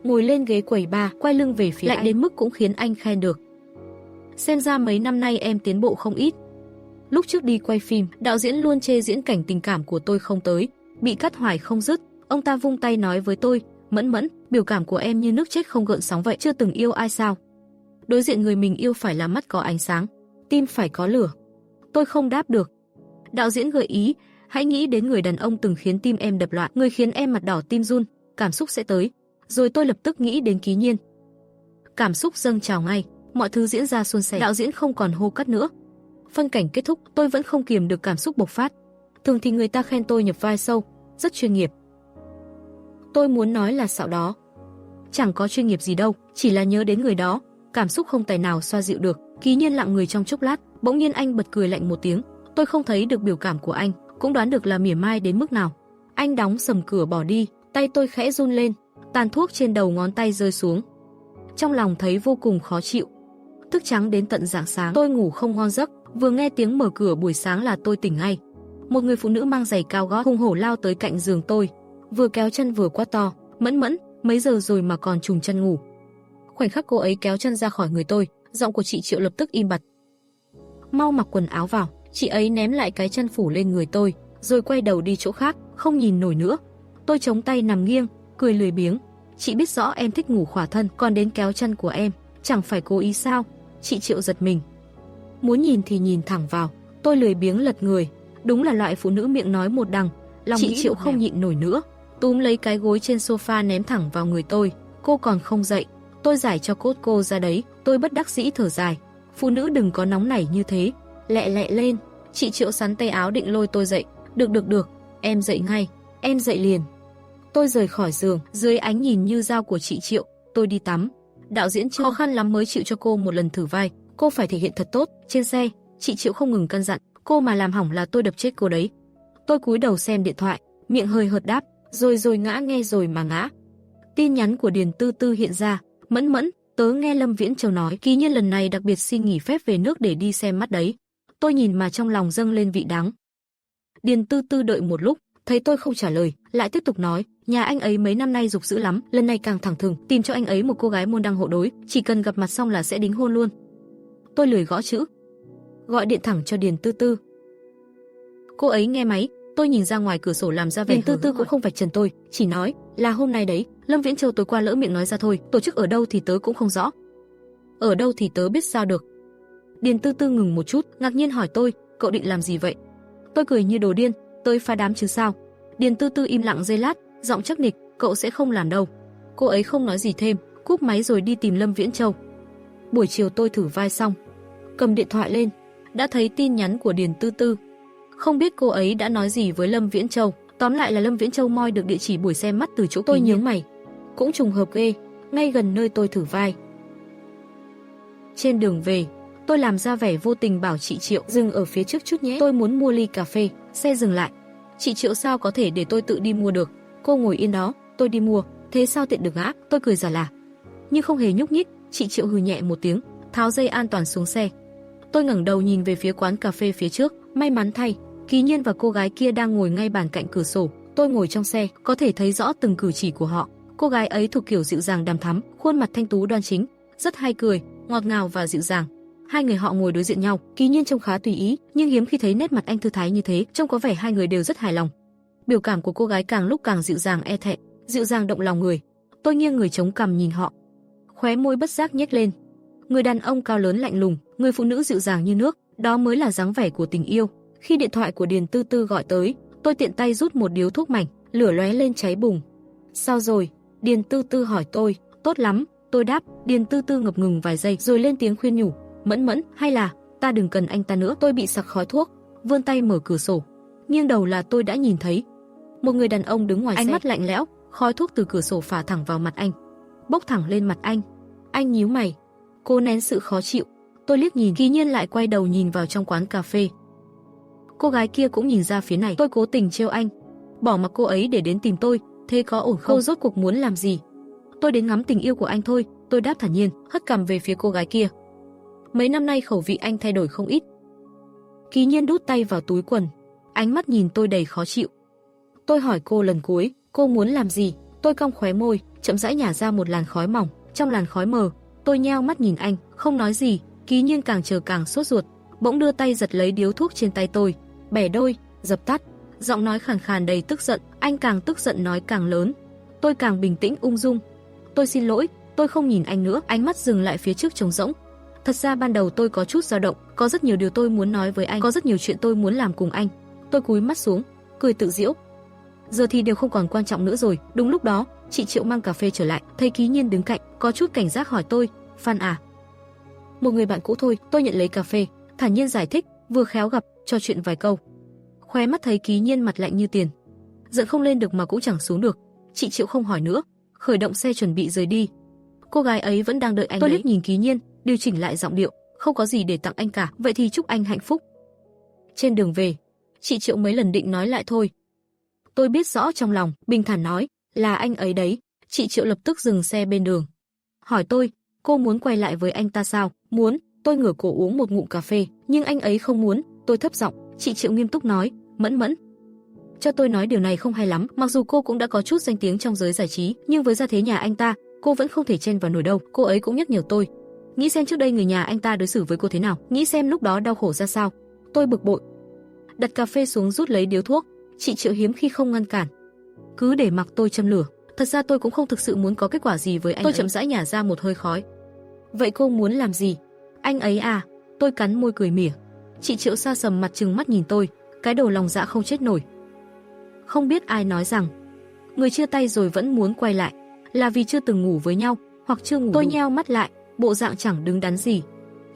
ngồi lên ghế quầy bar, quay lưng về phía anh, đến mức cũng khiến anh khen được. Xem ra mấy năm nay em tiến bộ không ít. Lúc trước đi quay phim, đạo diễn luôn chê diễn cảnh tình cảm của tôi không tới, bị cắt hoài không dứt. Ông ta vung tay nói với tôi, Mẫn Mẫn, biểu cảm của em như nước chết không gợn sóng vậy, chưa từng yêu ai sao? Đối diện người mình yêu phải là mắt có ánh sáng, tim phải có lửa. Tôi không đáp được. Đạo diễn gợi ý, hãy nghĩ đến người đàn ông từng khiến tim em đập loạn, người khiến em mặt đỏ tim run, cảm xúc sẽ tới. Rồi tôi lập tức nghĩ đến Ký Nhiên. Cảm xúc dâng trào ngay, mọi thứ diễn ra suôn sẻ, đạo diễn không còn hô cắt nữa. Phân cảnh kết thúc, tôi vẫn không kiềm được cảm xúc bộc phát. Thường thì người ta khen tôi nhập vai sâu, rất chuyên nghiệp, Tôi muốn nói là sau đó chẳng có chuyên nghiệp gì đâu, chỉ là nhớ đến người đó, cảm xúc không tài nào xoa dịu được. Ký Nhiên lặng người trong chốc lát, bỗng nhiên anh bật cười lạnh một tiếng. Tôi không thấy được biểu cảm của anh, cũng đoán được là mỉa mai đến mức nào. Anh đóng sầm cửa bỏ đi, tay tôi khẽ run lên, tàn thuốc trên đầu ngón tay rơi xuống. Trong lòng thấy vô cùng khó chịu. Thức trắng đến tận rạng sáng, tôi ngủ không ngon giấc, vừa nghe tiếng mở cửa buổi sáng là tôi tỉnh ngay. Một người phụ nữ mang giày cao gót hùng hổ lao tới cạnh giường tôi, vừa kéo chân vừa quát to, "Mẫn Mẫn, mấy giờ rồi mà còn trùng chân ngủ?" Khoảnh khắc cô ấy kéo chân ra khỏi người tôi, giọng của chị Triệu lập tức im bặt. "Mau mặc quần áo vào." Chị ấy ném lại cái chân phủ lên người tôi, rồi quay đầu đi chỗ khác, không nhìn nổi nữa. Tôi chống tay nằm nghiêng, cười lười biếng. "Chị biết rõ em thích ngủ khỏa thân, còn đến kéo chân của em, chẳng phải cố ý sao?" Chị Triệu giật mình. Muốn nhìn thì nhìn thẳng vào. Tôi lười biếng lật người. Đúng là loại phụ nữ miệng nói một đằng, lòng chị Triệu không nhịn nổi nữa, túm lấy cái gối trên sofa ném thẳng vào người tôi. "Cô còn không dậy." Tôi giải cho cốt cô ra đấy. Tôi bất đắc dĩ thở dài. "Phụ nữ đừng có nóng nảy như thế, lẹ lẹ lên." Chị Triệu sắn tay áo định lôi tôi dậy. Được, em dậy ngay, em dậy liền." Tôi rời khỏi giường, dưới ánh nhìn như dao của chị Triệu, tôi đi tắm. Đạo diễn khó khăn lắm mới chịu cho cô một lần thử vai, cô phải thể hiện thật tốt. Trên xe, chị Triệu không ngừng căn dặn, cô mà làm hỏng là tôi đập chết cô đấy. Tôi cúi đầu xem điện thoại, miệng hơi hợt đáp, rồi ngã nghe rồi mà ngã. Tin nhắn của Điền Tư Tư hiện ra, "Mẫn Mẫn, tớ nghe Lâm Viễn Châu nói, Ký Nhiên lần này đặc biệt xin nghỉ phép về nước để đi xem mắt đấy." Tôi nhìn mà trong lòng dâng lên vị đắng. Điền Tư Tư đợi một lúc, thấy tôi không trả lời, lại tiếp tục nói, "Nhà anh ấy mấy năm nay dục dữ lắm, lần này càng thẳng thừng, tìm cho anh ấy một cô gái môn đăng hộ đối, chỉ cần gặp mặt xong là sẽ đính hôn luôn." Tôi lười gõ chữ, gọi điện thẳng cho Điền Tư Tư. Cô ấy nghe máy, tôi nhìn ra ngoài cửa sổ làm ra vẻ. Điền Tư Tư cũng không vạch trần tôi, chỉ nói là hôm nay đấy, Lâm Viễn Châu tối qua lỡ miệng nói ra thôi, tổ chức ở đâu thì tớ cũng không rõ. Ở đâu thì tớ biết sao được. Điền Tư Tư ngừng một chút, ngạc nhiên hỏi tôi, "Cậu định làm gì vậy?" Tôi cười như đồ điên, "Tới phá đám chứ sao." Điền Tư Tư im lặng giây lát, giọng chắc nịch, "Cậu sẽ không làm đâu." Cô ấy không nói gì thêm, cúp máy rồi đi tìm Lâm Viễn Châu. Buổi chiều tôi thử vai xong, cầm điện thoại lên, đã thấy tin nhắn của Điền Tư Tư. Không biết cô ấy đã nói gì với Lâm Viễn Châu, tóm lại là Lâm Viễn Châu moi được địa chỉ buổi xem mắt từ chỗ tôi. Nhướng mày, cũng trùng hợp ghê, ngay gần nơi tôi thử vai. Trên đường về, tôi làm ra vẻ vô tình bảo chị Triệu dừng ở phía trước chút nhé, tôi muốn mua ly cà phê. Xe dừng lại. "Chị Triệu sao có thể để tôi tự đi mua được, cô ngồi yên đó, tôi đi mua." "Thế sao tiện được ạ?" Tôi cười giả lả, nhưng không hề nhúc nhích. Chị Triệu hừ nhẹ một tiếng, tháo dây an toàn xuống xe. Tôi ngẩng đầu nhìn về phía quán cà phê phía trước, may mắn thay, Ký Nhiên và cô gái kia đang ngồi ngay bàn cạnh cửa sổ. Tôi ngồi trong xe, có thể thấy rõ từng cử chỉ của họ. Cô gái ấy thuộc kiểu dịu dàng đằm thắm, khuôn mặt thanh tú đoan chính, rất hay cười, ngọt ngào và dịu dàng. Hai người họ ngồi đối diện nhau, Ký Nhiên trông khá tùy ý, nhưng hiếm khi thấy nét mặt anh thư thái như thế, trông có vẻ hai người đều rất hài lòng. Biểu cảm của cô gái càng lúc càng dịu dàng e thẹn, dịu dàng động lòng người. Tôi nghiêng người chống cằm nhìn họ, khóe môi bất giác nhếch lên. Người đàn ông cao lớn lạnh lùng, người phụ nữ dịu dàng như nước, đó mới là dáng vẻ của tình yêu. Khi điện thoại của Điền Tư Tư gọi tới, tôi tiện tay rút một điếu thuốc mảnh, lửa lóe lên cháy bùng. "Sao rồi?" Điền Tư Tư hỏi tôi. "Tốt lắm." Tôi đáp. Điền Tư Tư ngập ngừng vài giây rồi lên tiếng khuyên nhủ, "Mẫn Mẫn, hay là ta đừng cần anh ta nữa." Tôi bị sặc khói thuốc, vươn tay mở cửa sổ, nghiêng đầu là tôi đã nhìn thấy một người đàn ông đứng ngoài xe, ánh mắt lạnh lẽo, khói thuốc từ cửa sổ phả thẳng vào mặt anh, bốc thẳng lên mặt anh. Anh nhíu mày, cố nén sự khó chịu. Tôi liếc nhìn, Ký Nhiên lại quay đầu nhìn vào trong quán cà phê. Cô gái kia cũng nhìn ra phía này. Tôi cố tình trêu anh, bỏ mặc cô ấy để đến tìm tôi, thế có ổn không? Cô rốt cuộc muốn làm gì? Tôi đến ngắm tình yêu của anh thôi, tôi đáp thản nhiên, hất cằm về phía cô gái kia. Mấy năm nay khẩu vị anh thay đổi không ít. Ký Nhiên đút tay vào túi quần, ánh mắt nhìn tôi đầy khó chịu. Tôi hỏi cô lần cuối, cô muốn làm gì? Tôi cong khóe môi, chậm rãi nhả ra một làn khói mỏng. Trong làn khói mờ, tôi nheo mắt nhìn anh, không nói gì. Ký Nhiên càng chờ càng sốt ruột, bỗng đưa tay giật lấy điếu thuốc trên tay tôi, bẻ đôi, dập tắt. Giọng nói khàn khàn đầy tức giận. Anh càng tức giận nói càng lớn. Tôi càng bình tĩnh ung dung. Tôi xin lỗi. Tôi không nhìn anh nữa. Ánh mắt dừng lại phía trước trống rỗng. Thật ra ban đầu tôi có chút dao động, có rất nhiều điều tôi muốn nói với anh, có rất nhiều chuyện tôi muốn làm cùng anh. Tôi cúi mắt xuống, cười tự giễu. Giờ thì đều không còn quan trọng nữa rồi. Đúng lúc đó, chị Triệu mang cà phê trở lại, thấy Ký Nhiên đứng cạnh, có chút cảnh giác hỏi tôi, "Phan à?" "Một người bạn cũ thôi." Tôi nhận lấy cà phê, thản nhiên giải thích, vừa khéo gặp, trò chuyện vài câu. Khóe mắt thấy Ký Nhiên mặt lạnh như tiền, giận không lên được mà cũng chẳng xuống được. Chị Triệu không hỏi nữa, khởi động xe chuẩn bị rời đi. Cô gái ấy vẫn đang đợi anh. Tôi liếc nhìn Ký Nhiên, điều chỉnh lại giọng điệu, không có gì để tặng anh cả, vậy thì chúc anh hạnh phúc. Trên đường về, chị Triệu mấy lần định nói lại thôi. Tôi biết rõ trong lòng, bình thản nói, là anh ấy đấy. Chị Triệu lập tức dừng xe bên đường. Hỏi tôi, cô muốn quay lại với anh ta sao? Muốn. Tôi ngửa cổ uống một ngụm cà phê, nhưng anh ấy không muốn. Tôi thấp giọng. Chị Triệu nghiêm túc nói, Mẫn Mẫn, cho tôi nói điều này không hay lắm. Mặc dù cô cũng đã có chút danh tiếng trong giới giải trí, nhưng với gia thế nhà anh ta, cô vẫn không thể chen vào nổi đâu. Cô ấy cũng nhắc nhở tôi, nghĩ xem trước đây người nhà anh ta đối xử với cô thế nào, nghĩ xem lúc đó đau khổ ra sao. Tôi bực bội, đặt cà phê xuống rút lấy điếu thuốc. Chị Triệu hiếm khi không ngăn cản, cứ để mặc tôi châm lửa. Thật ra tôi cũng không thực sự muốn có kết quả gì với anh. Tôi chậm rãi nhả ra một hơi khói. Vậy cô muốn làm gì? Anh ấy à? Tôi cắn môi cười mỉa. Chị Triệu xa sầm mặt trừng mắt nhìn tôi, cái đầu lòng dạ không chết nổi. Không biết ai nói rằng người chia tay rồi vẫn muốn quay lại là vì chưa từng ngủ với nhau hoặc chưa ngủ. Tôi nheo mắt lại, bộ dạng chẳng đứng đắn gì.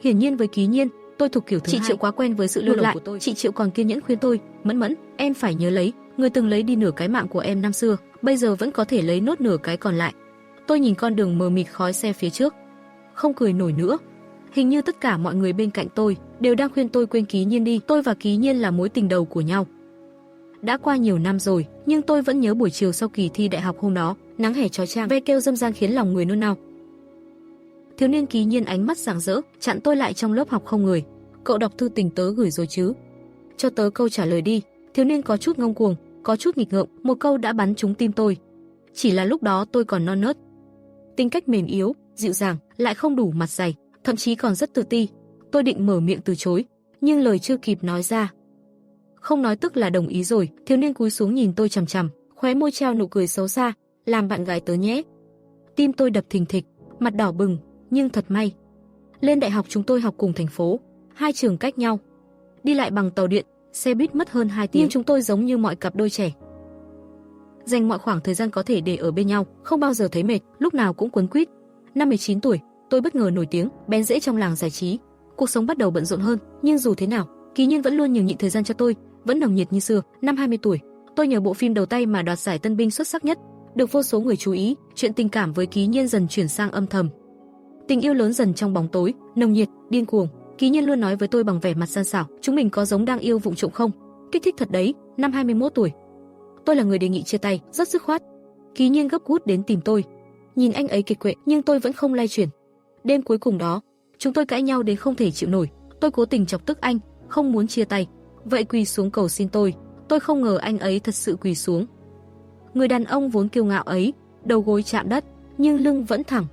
Hiển nhiên với Ký Nhiên, tôi thuộc kiểu thứ hai. Chị Triệu quá quen với sự lưu lại của tôi. Chị Triệu còn kiên nhẫn khuyên tôi, Mẫn Mẫn, em phải nhớ lấy, người từng lấy đi nửa cái mạng của em năm xưa, bây giờ vẫn có thể lấy nốt nửa cái còn lại. Tôi nhìn con đường mờ mịt khói xe phía trước, không cười nổi nữa. Hình như tất cả mọi người bên cạnh tôi đều đang khuyên tôi quên Ký Nhiên đi. Tôi và Ký Nhiên là mối tình đầu của nhau. Đã qua nhiều năm rồi, nhưng tôi vẫn nhớ buổi chiều sau kỳ thi đại học hôm đó, nắng hè chói chang, ve kêu râm ran khiến lòng người nôn nao. Thiếu niên Ký Nhiên ánh mắt rạng rỡ, chặn tôi lại trong lớp học không người. Cậu đọc thư tình tớ gửi rồi chứ? Cho tớ câu trả lời đi. Thiếu niên có chút ngông cuồng, có chút nghịch ngợm, một câu đã bắn trúng tim tôi. Chỉ là lúc đó tôi còn non nớt, tính cách mềm yếu, dịu dàng, lại không đủ mặt dày, thậm chí còn rất tự ti. Tôi định mở miệng từ chối, nhưng lời chưa kịp nói ra, không nói tức là đồng ý rồi. Thiếu niên cúi xuống nhìn tôi chằm chằm, khóe môi treo nụ cười xấu xa, làm bạn gái tớ nhé. Tim tôi đập thình thịch, mặt đỏ bừng, nhưng thật may, lên đại học chúng tôi học cùng thành phố, hai trường cách nhau, đi lại bằng tàu điện, xe buýt mất hơn 2 tiếng. Nhưng chúng tôi giống như mọi cặp đôi trẻ, dành mọi khoảng thời gian có thể để ở bên nhau, không bao giờ thấy mệt, lúc nào cũng quấn quýt. Năm 19 tuổi, tôi bất ngờ nổi tiếng, bén rễ trong làng giải trí. Cuộc sống bắt đầu bận rộn hơn, nhưng dù thế nào, Ký Nhiên vẫn luôn nhường nhịn thời gian cho tôi, vẫn nồng nhiệt như xưa. Năm 20 tuổi, tôi nhờ bộ phim đầu tay mà đoạt giải tân binh xuất sắc nhất, được vô số người chú ý. Chuyện tình cảm với Ký Nhiên dần chuyển sang âm thầm. Tình yêu lớn dần trong bóng tối, nồng nhiệt, điên cuồng. Ký Nhiên luôn nói với tôi bằng vẻ mặt gian xảo, chúng mình có giống đang yêu vụng trộm không? Kích thích thật đấy. Năm 21 tuổi, tôi là người đề nghị chia tay, rất dứt khoát. Ký Nhiên gấp gút đến tìm tôi, nhìn anh ấy kiệt quệ, nhưng tôi vẫn không lay chuyển. Đêm cuối cùng đó, chúng tôi cãi nhau đến không thể chịu nổi. Tôi cố tình chọc tức anh, không muốn chia tay, vậy quỳ xuống cầu xin tôi. Tôi không ngờ anh ấy thật sự quỳ xuống. Người đàn ông vốn kiêu ngạo ấy, đầu gối chạm đất, nhưng lưng vẫn thẳng,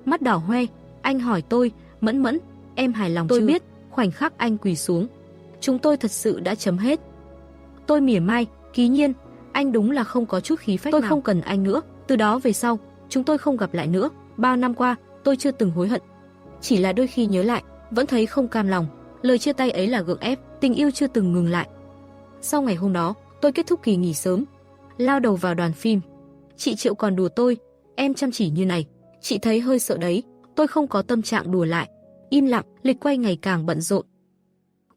mắt đỏ hoe. Anh hỏi tôi, Mẫn Mẫn, em hài lòng chưa? Tôi biết, khoảnh khắc anh quỳ xuống, chúng tôi thật sự đã chấm hết. Tôi mỉa mai, Ký Nhiên, anh đúng là không có chút khí phách nào. Tôi không cần anh nữa. Từ đó về sau, chúng tôi không gặp lại nữa. Bao năm qua, tôi chưa từng hối hận, chỉ là đôi khi nhớ lại, vẫn thấy không cam lòng. Lời chia tay ấy là gượng ép, tình yêu chưa từng ngừng lại. Sau ngày hôm đó, tôi kết thúc kỳ nghỉ sớm, lao đầu vào đoàn phim. Chị Triệu còn đùa tôi, em chăm chỉ như này, chị thấy hơi sợ đấy. Tôi không có tâm trạng đùa lại, im lặng. Lịch quay ngày càng bận rộn,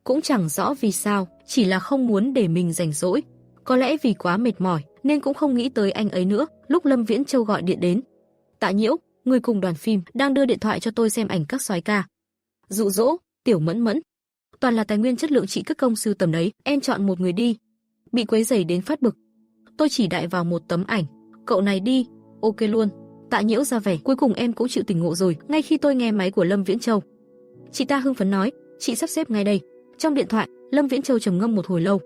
cũng chẳng rõ vì sao, chỉ là không muốn để mình rảnh rỗi. Có lẽ vì quá mệt mỏi nên cũng không nghĩ tới anh ấy nữa. Lúc Lâm Viễn Châu gọi điện đến, Tạ Nhiễu, người cùng đoàn phim, đang đưa điện thoại cho tôi xem ảnh các soái ca, dụ dỗ. Tiểu Mẫn Mẫn, toàn là tài nguyên chất lượng chị cất công sưu tầm đấy, em chọn một người đi. Bị quấy rầy đến phát bực, tôi chỉ đại vào một tấm ảnh. Cậu này đi, ok luôn. Tạ Nhiễu ra vẻ, cuối cùng em cũng chịu tỉnh ngộ rồi. Ngay khi tôi nghe máy của Lâm Viễn Châu, chị ta hưng phấn nói, chị sắp xếp ngay đây. Trong điện thoại, Lâm Viễn Châu trầm ngâm một hồi lâu.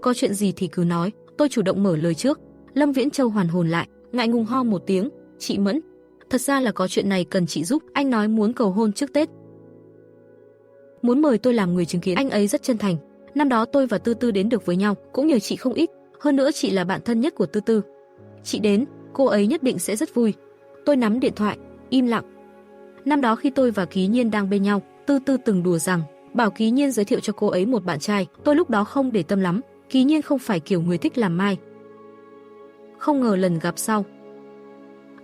Có chuyện gì thì cứ nói. Tôi chủ động mở lời trước. Lâm Viễn Châu hoàn hồn lại, ngại ngùng ho một tiếng, chị Mẫn, thật ra là có chuyện này cần chị giúp. Anh nói muốn cầu hôn trước Tết, muốn mời tôi làm người chứng kiến. Anh ấy rất chân thành. Năm đó tôi và Tư Tư đến được với nhau cũng nhờ chị không ít, hơn nữa chị là bạn thân nhất của Tư Tư. Chị đến, cô ấy nhất định sẽ rất vui. Tôi nắm điện thoại, im lặng. Năm đó khi tôi và Ký Nhiên đang bên nhau, Tư Tư từng đùa rằng bảo Ký Nhiên giới thiệu cho cô ấy một bạn trai. Tôi lúc đó không để tâm lắm, Ký Nhiên không phải kiểu người thích làm mai. Không ngờ lần gặp sau,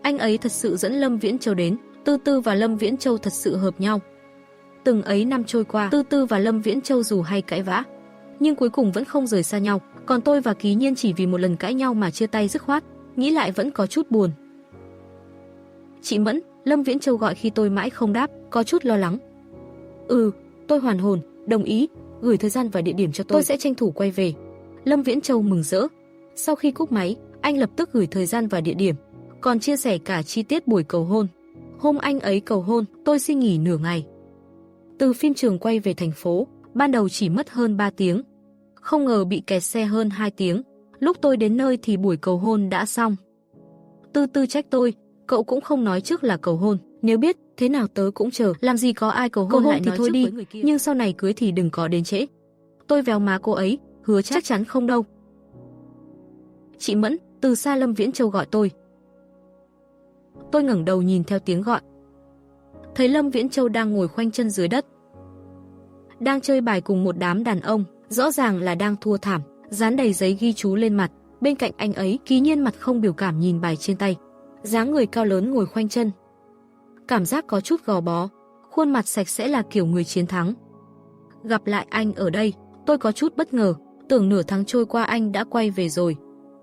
anh ấy thật sự dẫn Lâm Viễn Châu đến. Tư Tư và Lâm Viễn Châu thật sự hợp nhau. Từng ấy năm trôi qua, Tư Tư và Lâm Viễn Châu dù hay cãi vã, nhưng cuối cùng vẫn không rời xa nhau. Còn tôi và Ký Nhiên chỉ vì một lần cãi nhau mà chia tay dứt khoát. nghĩ lại vẫn có chút buồn. Chị Mẫn, Lâm Viễn Châu gọi khi tôi mãi không đáp, có chút lo lắng. Tôi hoàn hồn, đồng ý, gửi thời gian và địa điểm cho tôi sẽ tranh thủ quay về. Lâm Viễn Châu mừng rỡ. Sau khi cúp máy, anh lập tức gửi thời gian và địa điểm, còn chia sẻ cả chi tiết buổi cầu hôn. Hôm anh ấy cầu hôn, tôi xin nghỉ nửa ngày. Từ phim trường quay về thành phố, ban đầu chỉ mất hơn 3 tiếng. Không ngờ bị kẹt xe hơn 2 tiếng. Lúc tôi đến nơi thì buổi cầu hôn đã xong. Tư Tư trách tôi, cậu cũng không nói trước là cầu hôn, nếu biết, thế nào tớ cũng chờ, làm gì có ai cầu hôn lại thì thôi đi, nhưng sau này cưới thì đừng có đến trễ. Tôi véo má cô ấy, hứa chắc chắn không đâu. Chị Mẫn, từ xa Lâm Viễn Châu gọi tôi. Tôi ngẩng đầu nhìn theo tiếng gọi. Thấy Lâm Viễn Châu đang ngồi khoanh chân dưới đất, đang chơi bài cùng một đám đàn ông, rõ ràng là đang thua thảm, dán đầy giấy ghi chú lên mặt. Bên cạnh anh ấy, Kỳ Nhiên mặt không biểu cảm nhìn bài trên tay. Dáng người cao lớn ngồi khoanh chân, cảm giác có chút gò bó, khuôn mặt sạch sẽ là kiểu người chiến thắng. Gặp lại anh ở đây, tôi có chút bất ngờ, tưởng nửa tháng trôi qua anh đã quay về rồi.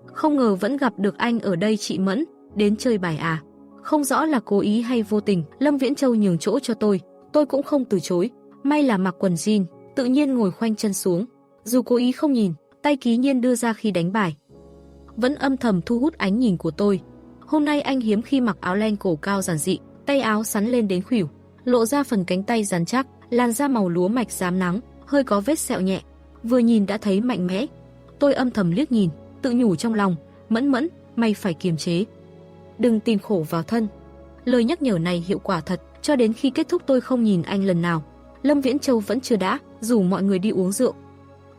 Không ngờ vẫn gặp được anh ở đây. Chị Mẫn, đến chơi bài à? Không rõ là cố ý hay vô tình. Lâm Viễn Châu nhường chỗ cho tôi cũng không từ chối. May là mặc quần jean, tự nhiên ngồi khoanh chân xuống. Dù cố ý không nhìn, tay Kỳ Nhiên đưa ra khi đánh bài vẫn âm thầm thu hút ánh nhìn của tôi. Hôm nay anh hiếm khi mặc áo len cổ cao giản dị, tay áo sắn lên đến khuỷu, lộ ra phần cánh tay rắn chắc, làn da màu lúa mạch rám nắng, hơi có vết sẹo nhẹ, vừa nhìn đã thấy mạnh mẽ. Tôi âm thầm liếc nhìn, tự nhủ trong lòng, Mẫn Mẫn, mày phải kiềm chế, đừng tìm khổ vào thân. Lời nhắc nhở này hiệu quả thật, cho đến khi kết thúc tôi không nhìn anh lần nào. Lâm Viễn Châu vẫn chưa đã, rủ mọi người đi uống rượu.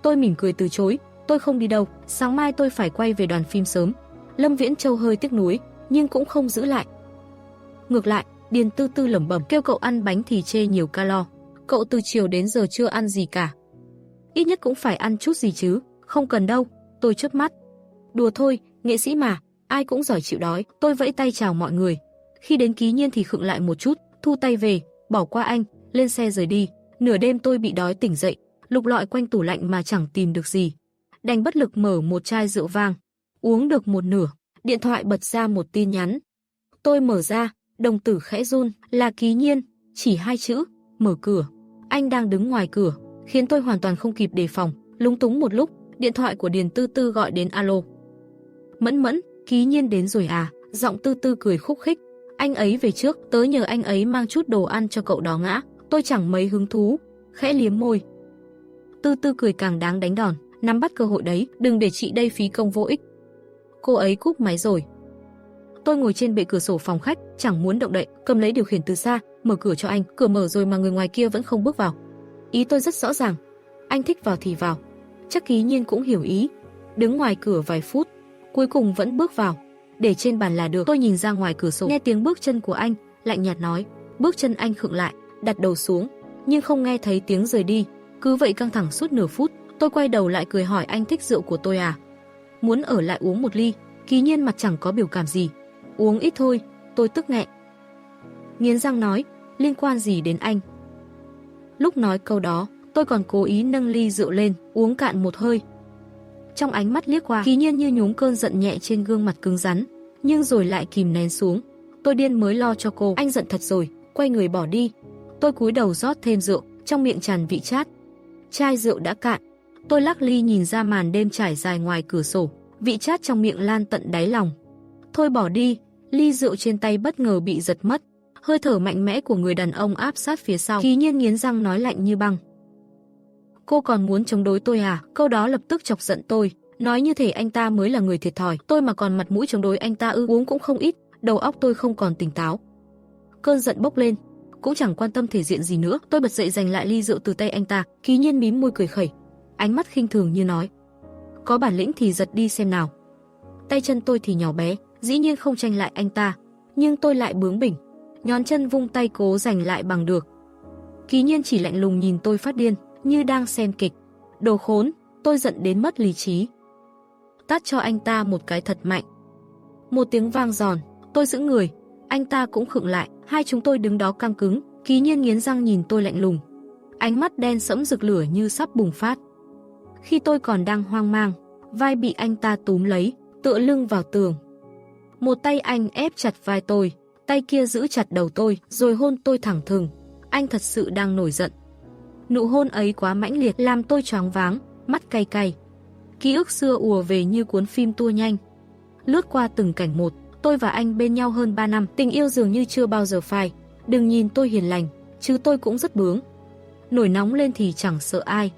Tôi mỉm cười từ chối, tôi không đi đâu, sáng mai tôi phải quay về đoàn phim sớm. Lâm Viễn Châu hơi tiếc nuối, nhưng cũng không giữ lại. Ngược lại, Điền Tư Tư lẩm bẩm kêu cậu ăn bánh thì chê nhiều calo. Cậu từ chiều đến giờ chưa ăn gì cả. Ít nhất cũng phải ăn chút gì chứ. Không cần đâu, tôi chớp mắt. Đùa thôi, nghệ sĩ mà, ai cũng giỏi chịu đói. Tôi vẫy tay chào mọi người. Khi đến Kỳ Nhiên thì khựng lại một chút, thu tay về, bỏ qua anh, lên xe rời đi. Nửa đêm tôi bị đói tỉnh dậy, lục lọi quanh tủ lạnh mà chẳng tìm được gì. Đành bất lực mở một chai rượu vang. Uống được một nửa, điện thoại bật ra một tin nhắn. Tôi mở ra, đồng tử khẽ run, là Kỳ Nhiên, chỉ 2 chữ, mở cửa. Anh đang đứng ngoài cửa, khiến tôi hoàn toàn không kịp đề phòng, lúng túng một lúc, điện thoại của Điền Tư Tư gọi đến. Alo. Mẫn Mẫn, Kỳ Nhiên đến rồi à? Giọng Tư Tư cười khúc khích. Anh ấy về trước, tớ nhờ anh ấy mang chút đồ ăn cho cậu đó ngã. Tôi chẳng mấy hứng thú, khẽ liếm môi. Tư Tư cười càng đáng đánh đòn, nắm bắt cơ hội đấy, đừng để chị đây phí công vô ích. Cô ấy cúp máy rồi. Tôi ngồi trên bệ cửa sổ phòng khách, chẳng muốn động đậy, cầm lấy điều khiển từ xa, mở cửa cho anh. Cửa mở rồi mà người ngoài kia vẫn không bước vào. Ý tôi rất rõ ràng, anh thích vào thì vào. Chắc Kỳ Nhiên cũng hiểu ý. Đứng ngoài cửa vài phút, cuối cùng vẫn bước vào. Để trên bàn là được. Tôi nhìn ra ngoài cửa sổ, nghe tiếng bước chân của anh, lạnh nhạt nói. Bước chân anh khựng lại, đặt đầu xuống, nhưng không nghe thấy tiếng rời đi. Cứ vậy căng thẳng suốt nửa phút. Tôi quay đầu lại cười hỏi anh thích rượu của tôi à? Muốn ở lại uống một ly. Kỳ Nhiên mặt chẳng có biểu cảm gì. Uống ít thôi. Tôi tức nghẹn, nghiến răng nói, liên quan gì đến anh? Lúc nói câu đó, tôi còn cố ý nâng ly rượu lên, uống cạn một hơi. Trong ánh mắt liếc qua, Kỳ Nhiên như nhúng cơn giận nhẹ trên gương mặt cứng rắn, nhưng rồi lại kìm nén xuống. Tôi điên mới lo cho cô, anh giận thật rồi, quay người bỏ đi. Tôi cúi đầu rót thêm rượu, trong miệng tràn vị chát. Chai rượu đã cạn, tôi lắc ly nhìn ra màn đêm trải dài ngoài cửa sổ, vị chát trong miệng lan tận đáy lòng. Thôi bỏ đi, ly rượu trên tay bất ngờ bị giật mất. Hơi thở mạnh mẽ của người đàn ông áp sát phía sau. Kỳ Nhiên nghiến răng nói lạnh như băng. Cô còn muốn chống đối tôi à? Câu đó lập tức chọc giận tôi. Nói như thể anh ta mới là người thiệt thòi. Tôi mà còn mặt mũi chống đối anh ta ư? Uống cũng không ít, đầu óc tôi không còn tỉnh táo. Cơn giận bốc lên, cũng chẳng quan tâm thể diện gì nữa. Tôi bật dậy giành lại ly rượu từ tay anh ta. Kỳ Nhiên mím môi cười khẩy, ánh mắt khinh thường như nói, có bản lĩnh thì giật đi xem nào. Tay chân tôi thì nhỏ bé, dĩ nhiên không tranh lại anh ta, nhưng tôi lại bướng bỉnh, nhón chân vung tay cố giành lại bằng được. Kỳ Nhiên chỉ lạnh lùng nhìn tôi phát điên, như đang xem kịch. Đồ khốn, tôi giận đến mất lý trí. Tát cho anh ta một cái thật mạnh. Một tiếng vang giòn, tôi giữ người, anh ta cũng khựng lại, hai chúng tôi đứng đó căng cứng. Kỳ Nhiên nghiến răng nhìn tôi lạnh lùng, ánh mắt đen sẫm rực lửa như sắp bùng phát. Khi tôi còn đang hoang mang, vai bị anh ta túm lấy, tựa lưng vào tường. Một tay anh ép chặt vai tôi, tay kia giữ chặt đầu tôi, rồi hôn tôi thẳng thừng. Anh thật sự đang nổi giận. Nụ hôn ấy quá mãnh liệt làm tôi choáng váng, mắt cay cay. Ký ức xưa ùa về như cuốn phim tua nhanh. Lướt qua từng cảnh một, tôi và anh bên nhau hơn 3 năm, tình yêu dường như chưa bao giờ phai. Đừng nhìn tôi hiền lành, chứ tôi cũng rất bướng. Nổi nóng lên thì chẳng sợ ai.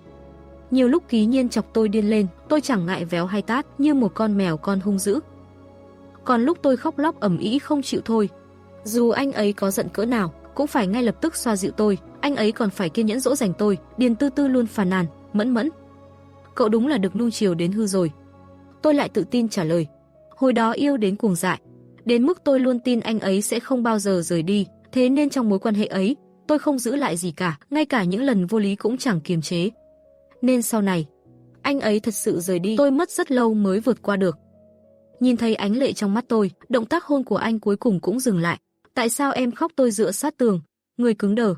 Nhiều lúc Ký Nhiên chọc tôi điên lên, tôi chẳng ngại véo hay tát như một con mèo con hung dữ. Còn lúc tôi khóc lóc ầm ĩ không chịu thôi, dù anh ấy có giận cỡ nào, cũng phải ngay lập tức xoa dịu tôi. Anh ấy còn phải kiên nhẫn dỗ dành tôi. Điền Tư Tư luôn phàn nàn, Mẫn Mẫn, cậu đúng là được nuông chiều đến hư rồi. Tôi lại tự tin trả lời, hồi đó yêu đến cuồng dại, đến mức tôi luôn tin anh ấy sẽ không bao giờ rời đi. Thế nên trong mối quan hệ ấy, tôi không giữ lại gì cả, ngay cả những lần vô lý cũng chẳng kiềm chế. Nên sau này, anh ấy thật sự rời đi, tôi mất rất lâu mới vượt qua được. Nhìn thấy ánh lệ trong mắt tôi, động tác hôn của anh cuối cùng cũng dừng lại. Tại sao em khóc? Tôi dựa sát tường, người cứng đờ.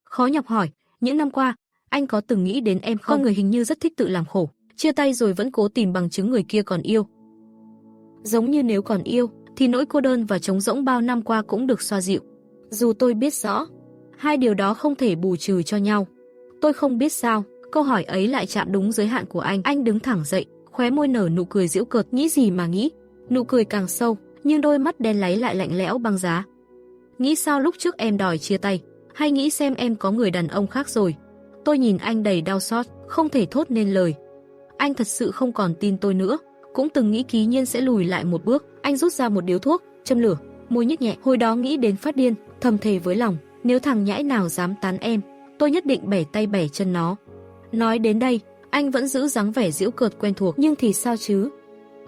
Khó nhọc hỏi, những năm qua, anh có từng nghĩ đến em không? Con người hình như rất thích tự làm khổ, chia tay rồi vẫn cố tìm bằng chứng người kia còn yêu. Giống như nếu còn yêu, thì nỗi cô đơn và trống rỗng bao năm qua cũng được xoa dịu. Dù tôi biết rõ, hai điều đó không thể bù trừ cho nhau. Tôi không biết sao, câu hỏi ấy lại chạm đúng giới hạn của anh. Anh đứng thẳng dậy, khóe môi nở nụ cười giễu cợt. Nghĩ gì mà nghĩ, nụ cười càng sâu, nhưng đôi mắt đen láy lại lạnh lẽo băng giá. Nghĩ sao lúc trước em đòi chia tay, hay nghĩ xem em có người đàn ông khác rồi? Tôi nhìn anh đầy đau xót, không thể thốt nên lời. Anh thật sự không còn tin tôi nữa, cũng từng nghĩ Ký Nhiên sẽ lùi lại một bước. Anh rút ra một điếu thuốc, châm lửa, môi nhếch nhẹ. Hồi đó nghĩ đến phát điên, thầm thề với lòng, nếu thằng nhãi nào dám tán em, tôi nhất định bẻ tay bẻ chân nó. Nói đến đây, anh vẫn giữ dáng vẻ giễu cợt quen thuộc, nhưng thì sao chứ?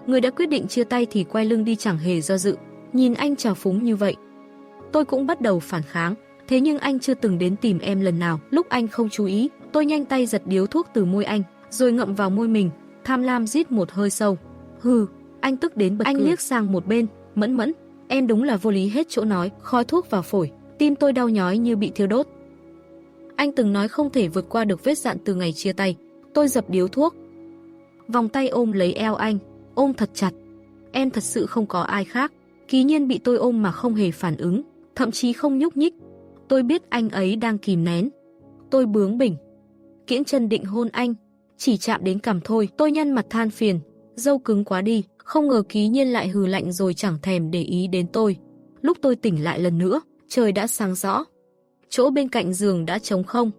Người đã quyết định chia tay thì quay lưng đi chẳng hề do dự. Nhìn anh trào phúng như vậy, tôi cũng bắt đầu phản kháng. Thế nhưng anh chưa từng đến tìm em lần nào. Lúc anh không chú ý, tôi nhanh tay giật điếu thuốc từ môi anh, rồi ngậm vào môi mình, tham lam rít một hơi sâu. Hừ, anh tức đến bật cười. Anh liếc sang một bên, Mẫn Mẫn, em đúng là vô lý hết chỗ nói. Khói thuốc vào phổi, tim tôi đau nhói như bị thiêu đốt. Anh từng nói không thể vượt qua được vết dạn từ ngày chia tay. Tôi dập điếu thuốc, vòng tay ôm lấy eo anh, ôm thật chặt. Em thật sự không có ai khác. Ký Nhiên bị tôi ôm mà không hề phản ứng, thậm chí không nhúc nhích. Tôi biết anh ấy đang kìm nén. Tôi bướng bỉnh, kiễng chân định hôn anh, chỉ chạm đến cằm thôi. Tôi nhăn mặt than phiền, dâu cứng quá đi. Không ngờ Ký Nhiên lại hừ lạnh rồi chẳng thèm để ý đến tôi. Lúc tôi tỉnh lại lần nữa, trời đã sáng rõ. Chỗ bên cạnh giường đã trống không.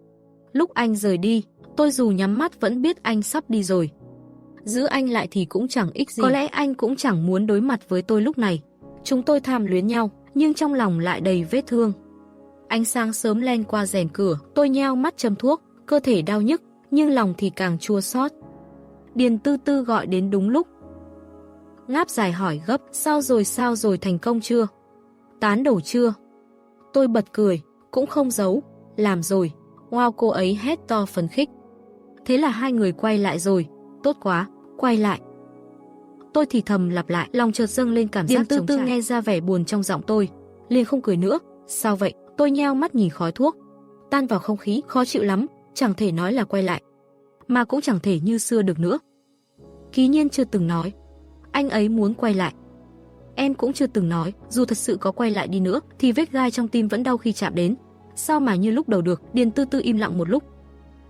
Lúc anh rời đi, tôi dù nhắm mắt vẫn biết anh sắp đi rồi. Giữ anh lại thì cũng chẳng ích gì. Có lẽ anh cũng chẳng muốn đối mặt với tôi lúc này. Chúng tôi tham luyến nhau, nhưng trong lòng lại đầy vết thương. Ánh sáng sớm len qua rèm cửa, tôi nheo mắt châm thuốc, cơ thể đau nhức, nhưng lòng thì càng chua xót. Điền Tư Tư gọi đến đúng lúc. Ngáp dài hỏi gấp, sao rồi, thành công chưa? Tán đổ chưa? Tôi bật cười, cũng không giấu, làm rồi. Wow, cô ấy hét to phấn khích. Thế là hai người quay lại rồi, tốt quá, quay lại. Tôi thì thầm lặp lại, lòng chợt dâng lên cảm giác trống trải. Điền Tư Tư nghe ra vẻ buồn trong giọng tôi, liền không cười nữa. Sao vậy? Tôi nheo mắt nhìn khói thuốc, tan vào không khí, khó chịu lắm, chẳng thể nói là quay lại, mà cũng chẳng thể như xưa được nữa. Ký Nhiên chưa từng nói anh ấy muốn quay lại. Em cũng chưa từng nói, dù thật sự có quay lại đi nữa, thì vết gai trong tim vẫn đau khi chạm đến. Sao mà như lúc đầu được? Điền Tư Tư im lặng một lúc,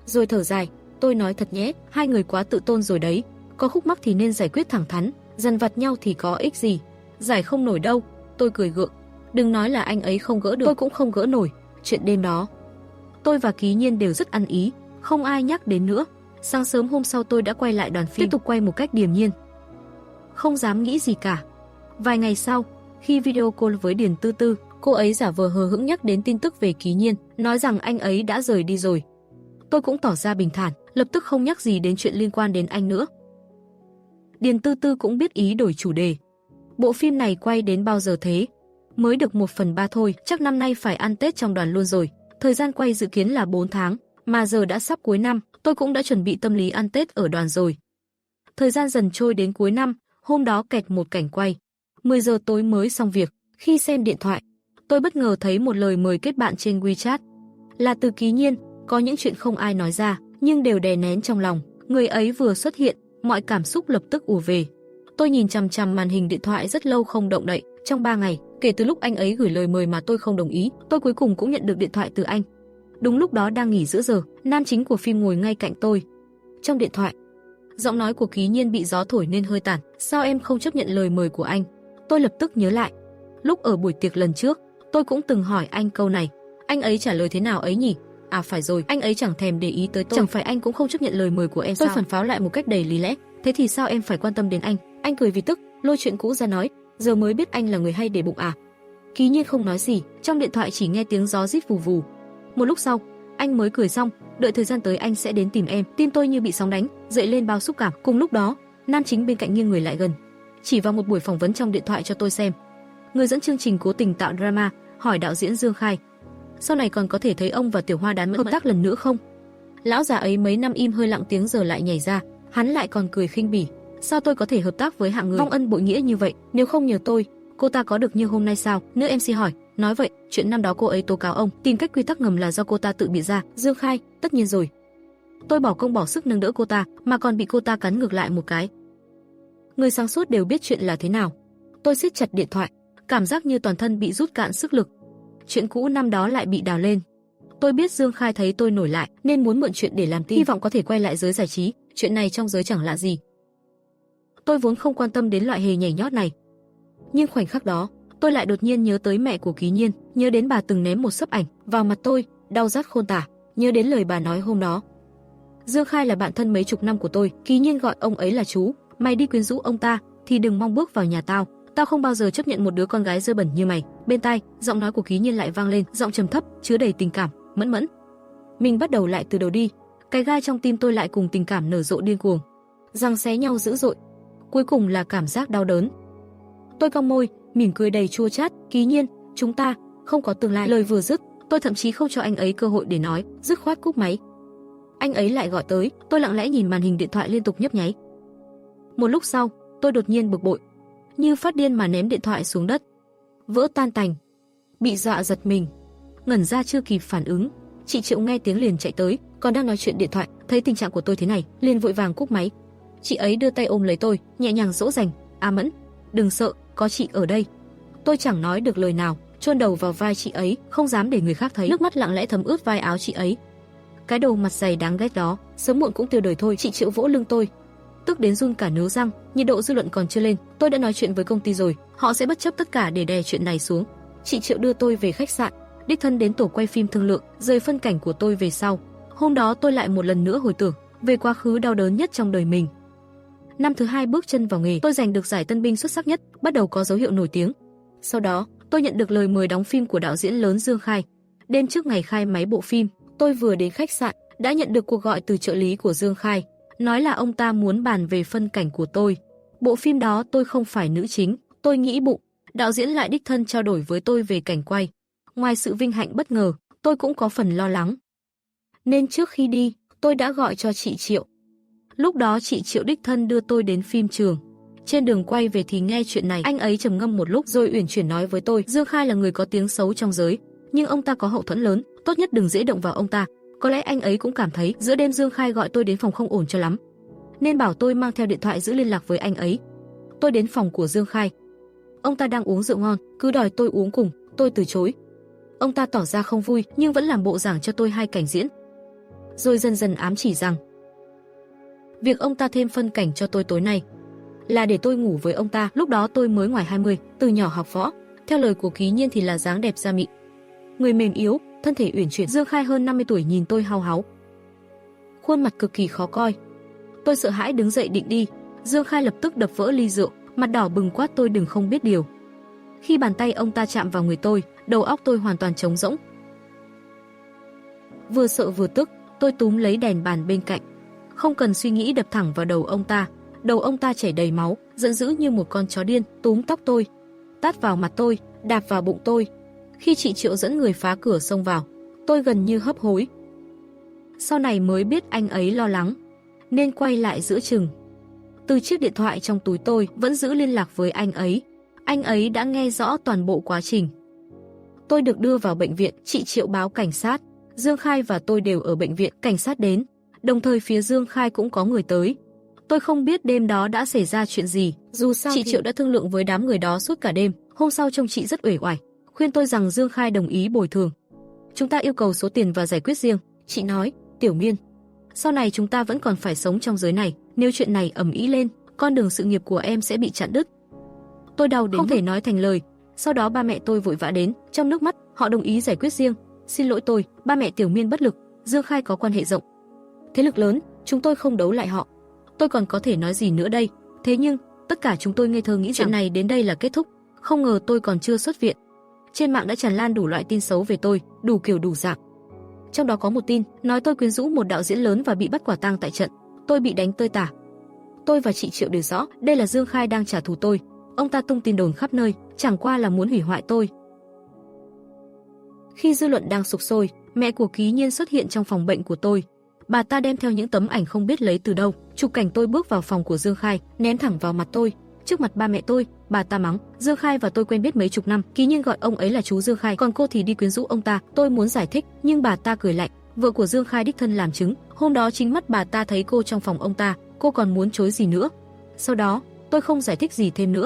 rồi thở dài. Tôi nói thật nhé, hai người quá tự tôn rồi đấy. Có khúc mắc thì nên giải quyết thẳng thắn, dằn vặt nhau thì có ích gì. Giải không nổi đâu. Tôi cười gượng. Đừng nói là anh ấy không gỡ được, tôi cũng không gỡ nổi. Chuyện đêm đó, tôi và Ký Nhiên đều rất ăn ý, không ai nhắc đến nữa. Sáng sớm hôm sau tôi đã quay lại đoàn phim, tiếp tục quay một cách điềm nhiên, không dám nghĩ gì cả. Vài ngày sau, khi video call với Điền Tư Tư, cô ấy giả vờ hờ hững nhắc đến tin tức về Ký Nhiên, nói rằng anh ấy đã rời đi rồi. Tôi cũng tỏ ra bình thản, lập tức không nhắc gì đến chuyện liên quan đến anh nữa. Điền Tư Tư cũng biết ý đổi chủ đề. Bộ phim này quay đến bao giờ thế? Mới được 1/3 thôi, chắc năm nay phải ăn Tết trong đoàn luôn rồi. Thời gian quay dự kiến là 4 tháng, mà giờ đã sắp cuối năm, tôi cũng đã chuẩn bị tâm lý ăn Tết ở đoàn rồi. Thời gian dần trôi đến cuối năm, hôm đó kẹt một cảnh quay. 10 giờ tối mới xong việc, khi xem điện thoại, tôi bất ngờ thấy một lời mời kết bạn trên WeChat. Là từ Ký Nhiên, có những chuyện không ai nói ra, nhưng đều đè nén trong lòng. Người ấy vừa xuất hiện, mọi cảm xúc lập tức ùa về. Tôi nhìn chằm chằm màn hình điện thoại rất lâu không động đậy. Trong 3 ngày, kể từ lúc anh ấy gửi lời mời mà tôi không đồng ý, tôi cuối cùng cũng nhận được điện thoại từ anh. Đúng lúc đó đang nghỉ giữa giờ, nam chính của phim ngồi ngay cạnh tôi. Trong điện thoại, giọng nói của Ký Nhiên bị gió thổi nên hơi tàn. Sao em không chấp nhận lời mời của anh? Tôi lập tức nhớ lại. Lúc ở buổi tiệc lần trước, tôi cũng từng hỏi anh câu này. Anh ấy trả lời thế nào ấy nhỉ? À phải rồi, anh ấy chẳng thèm để ý tới tôi. Chẳng phải anh cũng không chấp nhận lời mời của em sao? Tôi phản pháo lại một cách đầy lý lẽ. Thế thì sao em phải quan tâm đến anh? Anh cười vì tức, lôi chuyện cũ ra nói. Giờ mới biết anh là người hay để bụng à? Ký Nhiên không nói gì, trong điện thoại chỉ nghe tiếng gió rít vù vù. Một lúc sau, anh mới cười xong, đợi thời gian tới anh sẽ đến tìm em. Tim tôi như bị sóng đánh, dậy lên bao xúc cảm. Cùng lúc đó, nam chính bên cạnh nghiêng người lại gần, chỉ vào một buổi phỏng vấn trong điện thoại cho tôi xem. Người dẫn chương trình cố tình tạo drama, hỏi đạo diễn Dương Khai, sau này còn có thể thấy ông và Tiểu Hoa đán hợp tác lần nữa không? Lão già ấy mấy năm im hơi lặng tiếng giờ lại nhảy ra, hắn lại còn cười khinh bỉ. Sao tôi có thể hợp tác với hạng người vong ân bội nghĩa như vậy? Nếu không nhờ tôi, cô ta có được như hôm nay sao? Nữ MC hỏi. Nói vậy, chuyện năm đó cô ấy tố cáo ông tìm cách quy tắc ngầm là do cô ta tự bịa ra. Dương Khai, tất nhiên rồi. Tôi bỏ công bỏ sức nâng đỡ cô ta, mà còn bị cô ta cắn ngược lại một cái. Người sáng suốt đều biết chuyện là thế nào. Tôi siết chặt điện thoại, cảm giác như toàn thân bị rút cạn sức lực. Chuyện cũ năm đó lại bị đào lên. Tôi biết Dương Khai thấy tôi nổi lại nên muốn mượn chuyện để làm tin, hy vọng có thể quay lại giới giải trí. Chuyện này trong giới chẳng lạ gì. Tôi vốn không quan tâm đến loại hề nhảy nhót này, nhưng khoảnh khắc đó, tôi lại đột nhiên nhớ tới mẹ của Ký Nhiên, nhớ đến bà từng ném một xấp ảnh vào mặt tôi, đau rát khôn tả, nhớ đến lời bà nói hôm đó. Dương Khai là bạn thân mấy chục năm của tôi, Ký Nhiên gọi ông ấy là chú, mày đi quyến rũ ông ta thì đừng mong bước vào nhà tao, tao không bao giờ chấp nhận một đứa con gái dơ bẩn như mày. Bên tai, giọng nói của Ký Nhiên lại vang lên, giọng trầm thấp, chứa đầy tình cảm, mẫn mẫn. Mình bắt đầu lại từ đầu đi. Cái gai trong tim tôi lại cùng tình cảm nở rộ điên cuồng, giằng xé nhau dữ dội. Cuối cùng là cảm giác đau đớn. Tôi cong môi, mỉm cười đầy chua chát. Ký Nhiên, chúng ta không có tương lai. Lời vừa dứt, tôi thậm chí không cho anh ấy cơ hội để nói, dứt khoát cúp máy. Anh ấy lại gọi tới, tôi lặng lẽ nhìn màn hình điện thoại liên tục nhấp nháy. Một lúc sau, tôi đột nhiên bực bội, như phát điên mà ném điện thoại xuống đất, vỡ tan tành. Bị dọa giật mình, ngẩn ra chưa kịp phản ứng, chị Triệu nghe tiếng liền chạy tới, còn đang nói chuyện điện thoại, thấy tình trạng của tôi thế này, liền vội vàng cúp máy. Chị ấy đưa tay ôm lấy tôi, nhẹ nhàng dỗ dành, "A Mẫn, đừng sợ, có chị ở đây." Tôi chẳng nói được lời nào, chôn đầu vào vai chị ấy, không dám để người khác thấy, nước mắt lặng lẽ thấm ướt vai áo chị ấy. Cái đầu mặt dày đáng ghét đó, sớm muộn cũng tiêu đời thôi. Chị Triệu vỗ lưng tôi, tức đến run cả nướu răng. Nhiệt độ dư luận còn chưa lên, tôi đã nói chuyện với công ty rồi, họ sẽ bất chấp tất cả để đè chuyện này xuống. Chị Triệu đưa tôi về khách sạn, đích thân đến tổ quay phim thương lượng, rời phân cảnh của tôi về sau. Hôm đó tôi lại một lần nữa hồi tưởng về quá khứ đau đớn nhất trong đời mình. Năm thứ 2 bước chân vào nghề, tôi giành được giải tân binh xuất sắc nhất, bắt đầu có dấu hiệu nổi tiếng. Sau đó, tôi nhận được lời mời đóng phim của đạo diễn lớn Dương Khai. Đêm trước ngày khai máy bộ phim, tôi vừa đến khách sạn đã nhận được cuộc gọi từ trợ lý của Dương Khai, nói là ông ta muốn bàn về phân cảnh của tôi. Bộ phim đó tôi không phải nữ chính, tôi nghĩ bụng, đạo diễn lại đích thân trao đổi với tôi về cảnh quay. Ngoài sự vinh hạnh bất ngờ, tôi cũng có phần lo lắng. Nên trước khi đi, tôi đã gọi cho chị Triệu. Lúc đó chị Triệu đích thân đưa tôi đến phim trường. Trên đường quay về thì nghe chuyện này, anh ấy trầm ngâm một lúc rồi uyển chuyển nói với tôi, Dương Khai là người có tiếng xấu trong giới, nhưng ông ta có hậu thuẫn lớn, tốt nhất đừng dễ động vào ông ta. Có lẽ anh ấy cũng cảm thấy giữa đêm Dương Khai gọi tôi đến phòng không ổn cho lắm, nên bảo tôi mang theo điện thoại giữ liên lạc với anh ấy. Tôi đến phòng của Dương Khai. Ông ta đang uống rượu ngon, cứ đòi tôi uống cùng, tôi từ chối. Ông ta tỏ ra không vui nhưng vẫn làm bộ giảng cho tôi 2 cảnh diễn, rồi dần dần ám chỉ rằng việc ông ta thêm phân cảnh cho tôi tối nay là để tôi ngủ với ông ta. Lúc đó tôi mới ngoài 20, từ nhỏ học võ, theo lời của Ký Nhiên thì là dáng đẹp da mịn, người mềm yếu, thân thể uyển chuyển. Dương Khai hơn 50 tuổi nhìn tôi hao háo, khuôn mặt cực kỳ khó coi. Tôi sợ hãi đứng dậy định đi, Dương Khai lập tức đập vỡ ly rượu, mặt đỏ bừng quát tôi đừng không biết điều. Khi bàn tay ông ta chạm vào người tôi, đầu óc tôi hoàn toàn trống rỗng. Vừa sợ vừa tức, tôi túm lấy đèn bàn bên cạnh, không cần suy nghĩ đập thẳng vào đầu ông ta. Đầu ông ta chảy đầy máu, giận dữ như một con chó điên, túm tóc tôi, tát vào mặt tôi, đạp vào bụng tôi. Khi chị Triệu dẫn người phá cửa xông vào, tôi gần như hấp hối. Sau này mới biết anh ấy lo lắng, nên quay lại giữa chừng. Từ chiếc điện thoại trong túi tôi vẫn giữ liên lạc với anh ấy. Anh ấy đã nghe rõ toàn bộ quá trình. Tôi được đưa vào bệnh viện, chị Triệu báo cảnh sát. Dương Khai và tôi đều ở bệnh viện, cảnh sát đến. Đồng thời phía Dương Khai cũng có người tới. Tôi không biết đêm đó đã xảy ra chuyện gì, dù sao chị Triệu đã thương lượng với đám người đó suốt cả đêm. Hôm sau trông chị rất uể oải, khuyên tôi rằng Dương Khai đồng ý bồi thường. Chúng ta yêu cầu số tiền và giải quyết riêng. Chị nói, Tiểu Miên, sau này chúng ta vẫn còn phải sống trong giới này, nếu chuyện này ầm ĩ lên, con đường sự nghiệp của em sẽ bị chặn đứt. Tôi đau đến không thể nói thành lời. Sau đó ba mẹ tôi vội vã đến, trong nước mắt, họ đồng ý giải quyết riêng. Xin lỗi tôi, ba mẹ Tiểu Miên bất lực, Dương Khai có quan hệ rộng, thế lực lớn, chúng tôi không đấu lại họ. Tôi còn có thể nói gì nữa đây? Thế nhưng, tất cả chúng tôi ngây thơ nghĩ chuyện này đến đây là kết thúc. Không ngờ tôi còn chưa xuất viện. Trên mạng đã tràn lan đủ loại tin xấu về tôi, đủ kiểu đủ dạng. Trong đó có một tin nói tôi quyến rũ một đạo diễn lớn và bị bắt quả tang tại trận. Tôi bị đánh tơi tả. Tôi và chị Triệu đều rõ, đây là Dương Khai đang trả thù tôi. Ông ta tung tin đồn khắp nơi, chẳng qua là muốn hủy hoại tôi. Khi dư luận đang sục sôi, mẹ của Ký Nhiên xuất hiện trong phòng bệnh của tôi. Bà ta đem theo những tấm ảnh không biết lấy từ đâu, chụp cảnh tôi bước vào phòng của Dương Khai, ném thẳng vào mặt tôi. Trước mặt ba mẹ tôi, bà ta mắng, Dương Khai và tôi quen biết mấy chục năm, Ký Nhiên gọi ông ấy là chú Dương Khai, còn cô thì đi quyến rũ ông ta. Tôi muốn giải thích, nhưng bà ta cười lạnh, vợ của Dương Khai đích thân làm chứng, hôm đó chính mắt bà ta thấy cô trong phòng ông ta, cô còn muốn chối gì nữa. Sau đó, tôi không giải thích gì thêm nữa.